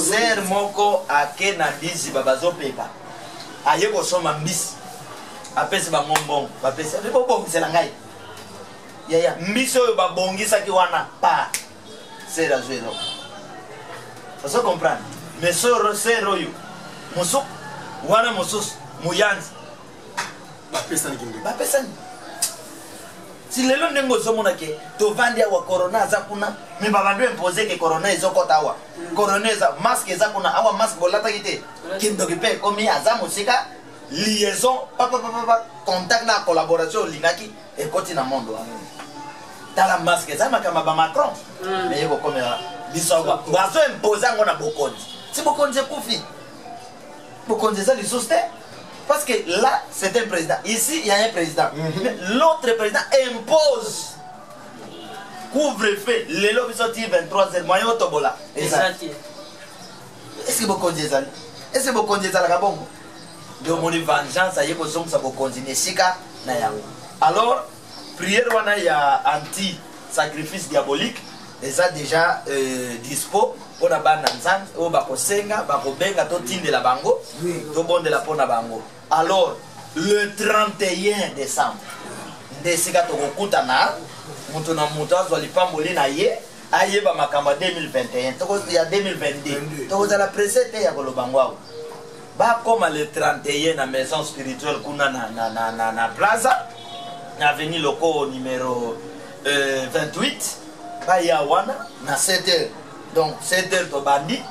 ser moko ake na bizi babazopepa aye kosomba mbisi apesi bango mbongo bapesi bobongisela ngai yaya mbisi oyo babongisaki wana pa ser azwi eloko ozo comprendre mais ser oyo mosuku wana mosusu moyanzi bapesani si lelo ndenge ozomona ke tovandi awa corona aza kuna me babandi impose ke corona ezokota awa corona eza masque eza kuna awa masque bolataki te kindoki mpe ekomi aza mosika liaison papapapa contact na collaboration olingaki ekoti na monde wana tala masque eza makambo bamacron me ye kokomela biso bazo impose yango na bokonzi si bokonzi ekufi bokonzi eza lisusu te. Parce que là, c'est un président. Ici, il y a un président. Mais l'autre président impose couvre-feu. Les lobbies sont 23h. Moyen autobola. Est-ce que vous connaissez ça? Est-ce que vous connaissez ça? Donc, mon vengeance, ça y est, que ça vous continuer. Alors, prière, il y a anti-sacrifice diabolique. Et ça déjà dispo. On a ban nanzan, on va kosenga, va kobenga, to tinde la bango, to bonde la pona bango. Alors, le 31 décembre, ndesika to kokuta na, mutu na mutu azwali pamboli na ye, aye ba makamba 2021, toko ya 2022, toko za la presete ya kolobango awo. Ba koma le 31 na maison spirituelle kuna na plaza, na avenue loko numéro 28, ba ya wana na 7h. Donc 7h to bandi,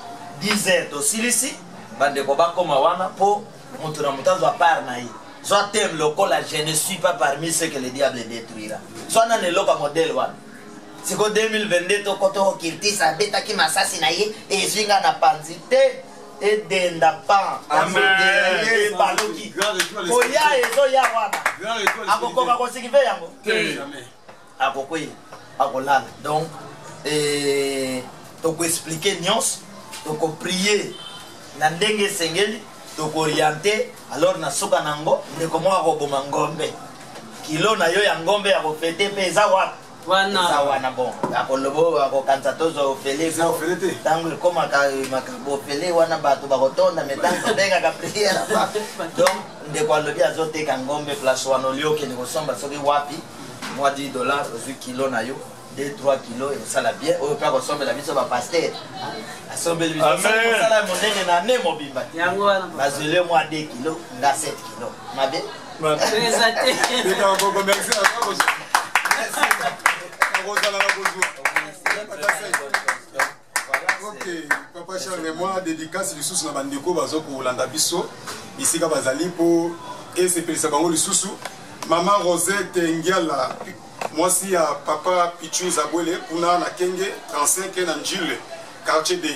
10h to silisi, bande ko bakoma wana po mutu na mutazo apart na yi. Soit thème lokola je ne suis pas parmi ceux que le diable détruira. Soit na le loka modèle wana. Siko 2022 to koto kirtisa beta ki masasi na ye e zwinga na panzite e denda pa. Amen. Baluki. Koya ezo ya wana. Akokoka kosikive yango. Jamais. Akokoi akolala. Donc toko expliquer nyonso, toko prier na ndenge sengeli, toko orienter, alors na soka nango ndeko mwa koboma ngombe kilo na yo ya ngombe ya kofete pe eza wana bon akolobo akokanza tozo ofele tango ekoma makabo ofele wana bato bakotonda metango benga ka prière donc ndeko alobi azoteka ngombe place wana olioke ni kosomba soki wapi mwa $10 ozwi kilo na yo 2-3 kilos et ça la bien au pas ressemble la vie sur ma pasteur assemble lui ça la monnaie na ne mobimba yango wana bazele moi 2 kilos na 7 kilos mabe exacté ndio bongo merci
ok papa Charles moi dédicace lisusu na bandeko bazo ko landa biso ici ka bazali po et c'est pelisa bango lisusu maman Rosette Ngiala. Moi aussi à papa Pichu Zabwele kuna na Kenge 35 na Njile quartier de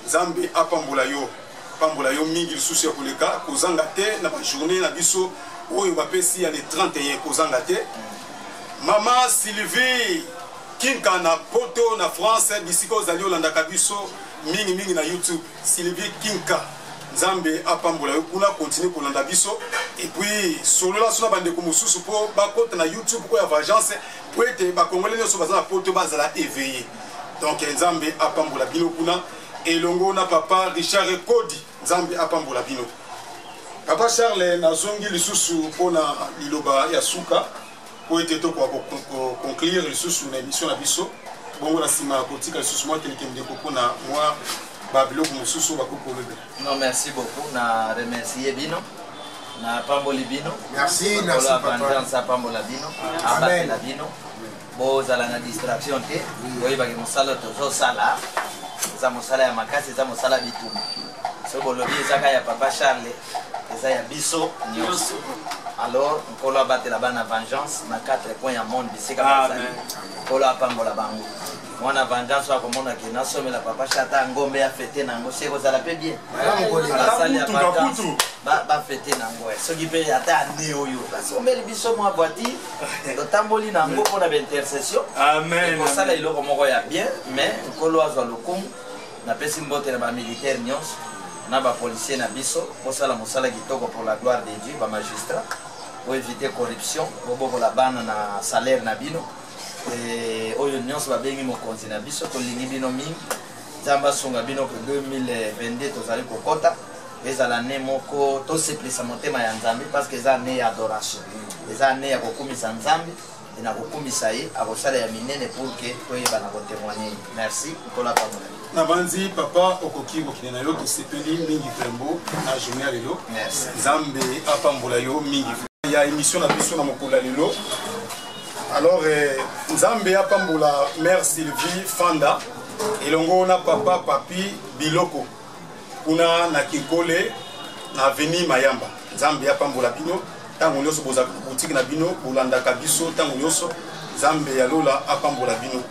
Zambe à Pambulayo mingi lisusu ya koleka kozanga te na ba journée na biso oyo bapesi ya le 31 kozanga te maman Sylvie Kinka na poto na France bisiko zali olanda kabiso mingi na YouTube Sylvie Kinka Zambe apambola kuna continue kolanda biso et puis solo la sona bande ko mususu po ba compte na YouTube ko ya agence po ete ba congolais nyoso bazana poto bazala éveillé donc Zambe apambola bino kuna elongo na papa Richard Kodi Zambe apambola bino papa Charles nazongi lisusu pona liloba ya suka po ete to ko conclure lisusu na émission na biso bongo na sima kotika lisusu moi quelqu'un de ko na moi.
Non, merci beaucoup. Na remercier Bino. na pamboli bino.
Merci,
Pour
merci
la
papa.
vengeance à pambola bino.
Amen.
Abatela bino. Bozala na distraction te. Boyebaki mosala tozosala. Eza mosala ya makasi, eza mosala bitumba. So bolobi ezaka ya papa Charles, eza ya biso nyonso. Alors, nkolo abatela bana vengeance na 4 points ya monde bisika bazali. Nkolo apambola bango. Mwana vengeance wakomonaki nasomela papa Chata ngombe ya fete nango seko zala pe bien. Basali ya vengeance bafete nango. Soki pe ata ane oyo basombeli biso mwa voiture totamboli nango mpona baintercession.
Amen.
Kosala eloko moko ya bien, mais nkolo azwa lokumu napesi mbote na bamilitaire nyonso na bapolisier na biso kosala mosala kitoko pour la gloire de Dieu, bamagistrat po éviter corruption, bobokola bana na salaire na bino. Oyo nyonso babengi mokonzi na biso tolingi bino mingi nzambe asunga bino ke 2022 tozali kokota ezala ne moko tosepelisa motema ya nzambe parce que eza ne ya adoration, eza ne ya kokumisa nzambe na kokumisa ye akosala ya minene pour que toyebana kotémoigner. Merci nkola pamola
na banzi papa okoki kokende na yo tosepeli mingi vrembo na journée ya lelo. Nzambe apambola yo mingi ya émission na biso na mokolo ya lelo. Alors, Nzambe apambola mère Sylvie Fanda elongo na papa Papi Biloko kuna na Kikole na Avenue Mayamba. Nzambe apambola bino tango nyonso boza boutique na bino bolandaka biso tango nyonso Nzambe ya lola apambola bino.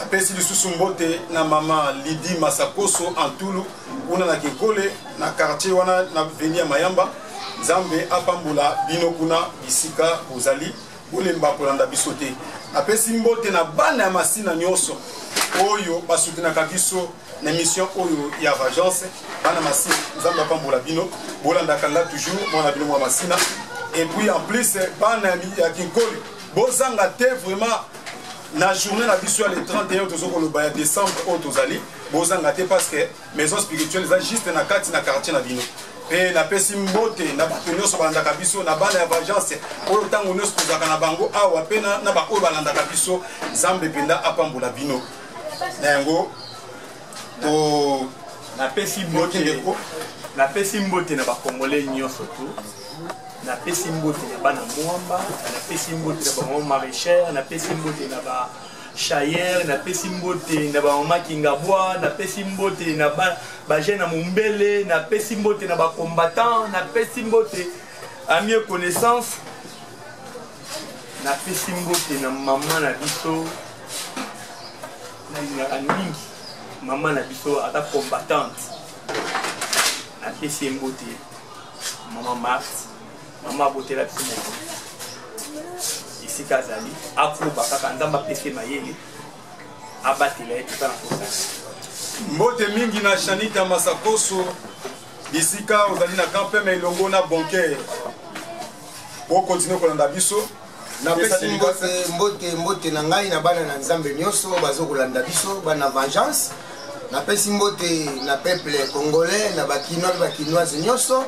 Apesi lisusu mbote na mama Lidi Masakoso Antulu kuna na Kikole na quartier wana na Avenue Mayamba. Nzambe apambola bino kuna bisika bozali olemba kolanda biso te. Apesi mbote na bana ya masina nyonso oyo basutenaka biso na mission oyo ya Vagence bana masina. Nzambe apambola bino bolandaka là toujours mwana bino mwa masina. Et puis en plus bana ya Kinkoli bozanga te vraiment na journée na biso le 31 tozokoloba ya décembre oyo tozali bozanga te parce que maison spirituelle eza juste na kati na quartier na bino. Et na pesi mbote na bato nyonso balandaka biso na bana ya Vagence oyo ntango nyonso tozalaka na bango awa pe na baoyo balandaka biso Nzambe mpenza apambola bino na yango
napesi mbote na bakongole nyonso tu, napesi mbote na bana mwamba, napesi mbote na bamama maraîchère, napesi mbote na ba Chayer, napesi mbote na bamama Kingabwa, napesi mbote na bajeune na Mumbele, napesi mbote na bacombattant, napesi mbote à mieux connaissance, napesi mbote na mama na biso na mingi, mama na biso ata combattante, napesi mbote mama Marthe, mama botela biso moko isika zali akuba kaka Nzambe apesi mayele abatela ye totala kosala
mbote mingi na Shanita Masakoso bisika ozali na kampe me elongo na bancaire po continue kolanda biso
na pesi mbote na ngai na bana na Nzambe nyonso bazokolanda biso bana Vengeance. Na pesi mbote na peuple congolais na bakinois bakinoise nyonso.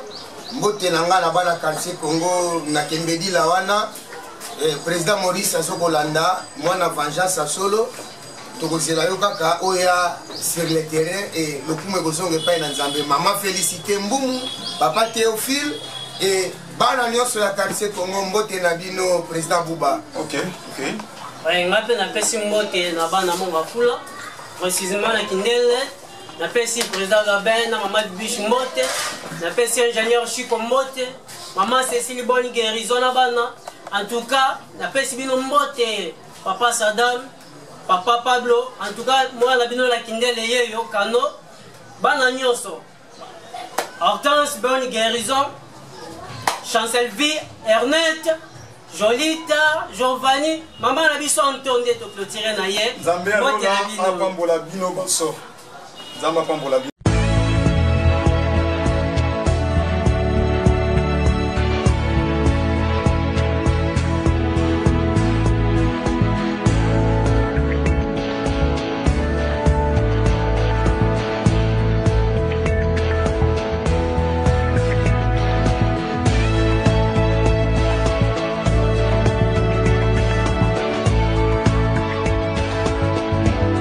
Mbote na ngai na bana quartier Congo na Kembedi la wana président Maurice azokolanda mwana Vengeance a solo tokozela yo kaka oya sur le terrain et lokumu ekozonga epai na Nzambe. Mama Félicité Mbumu, papa Théophile et bana nyonso ya quartier Congo mbote na bino président Bouba.
Ok.
Nga mpe napesi mbote na bana mo bafula précisément na Kindele, napesi président Gabin na mama Bibiche mbote, napesi ingénieur Chico mbote, mama Cécile Boni guérison na bana. En tout cas, napesi bino mbote papa Saddam, papa Pablo, en tout cas moi na bino la Kindele yeyo kano bana nyonso. Hortense Boni guérison, Chancel V, Ernest, Jolita, Giovanni, maman na biso entonde to clôturer na ye.
Nzambe apambola bino baso. Nzambe apambola bino.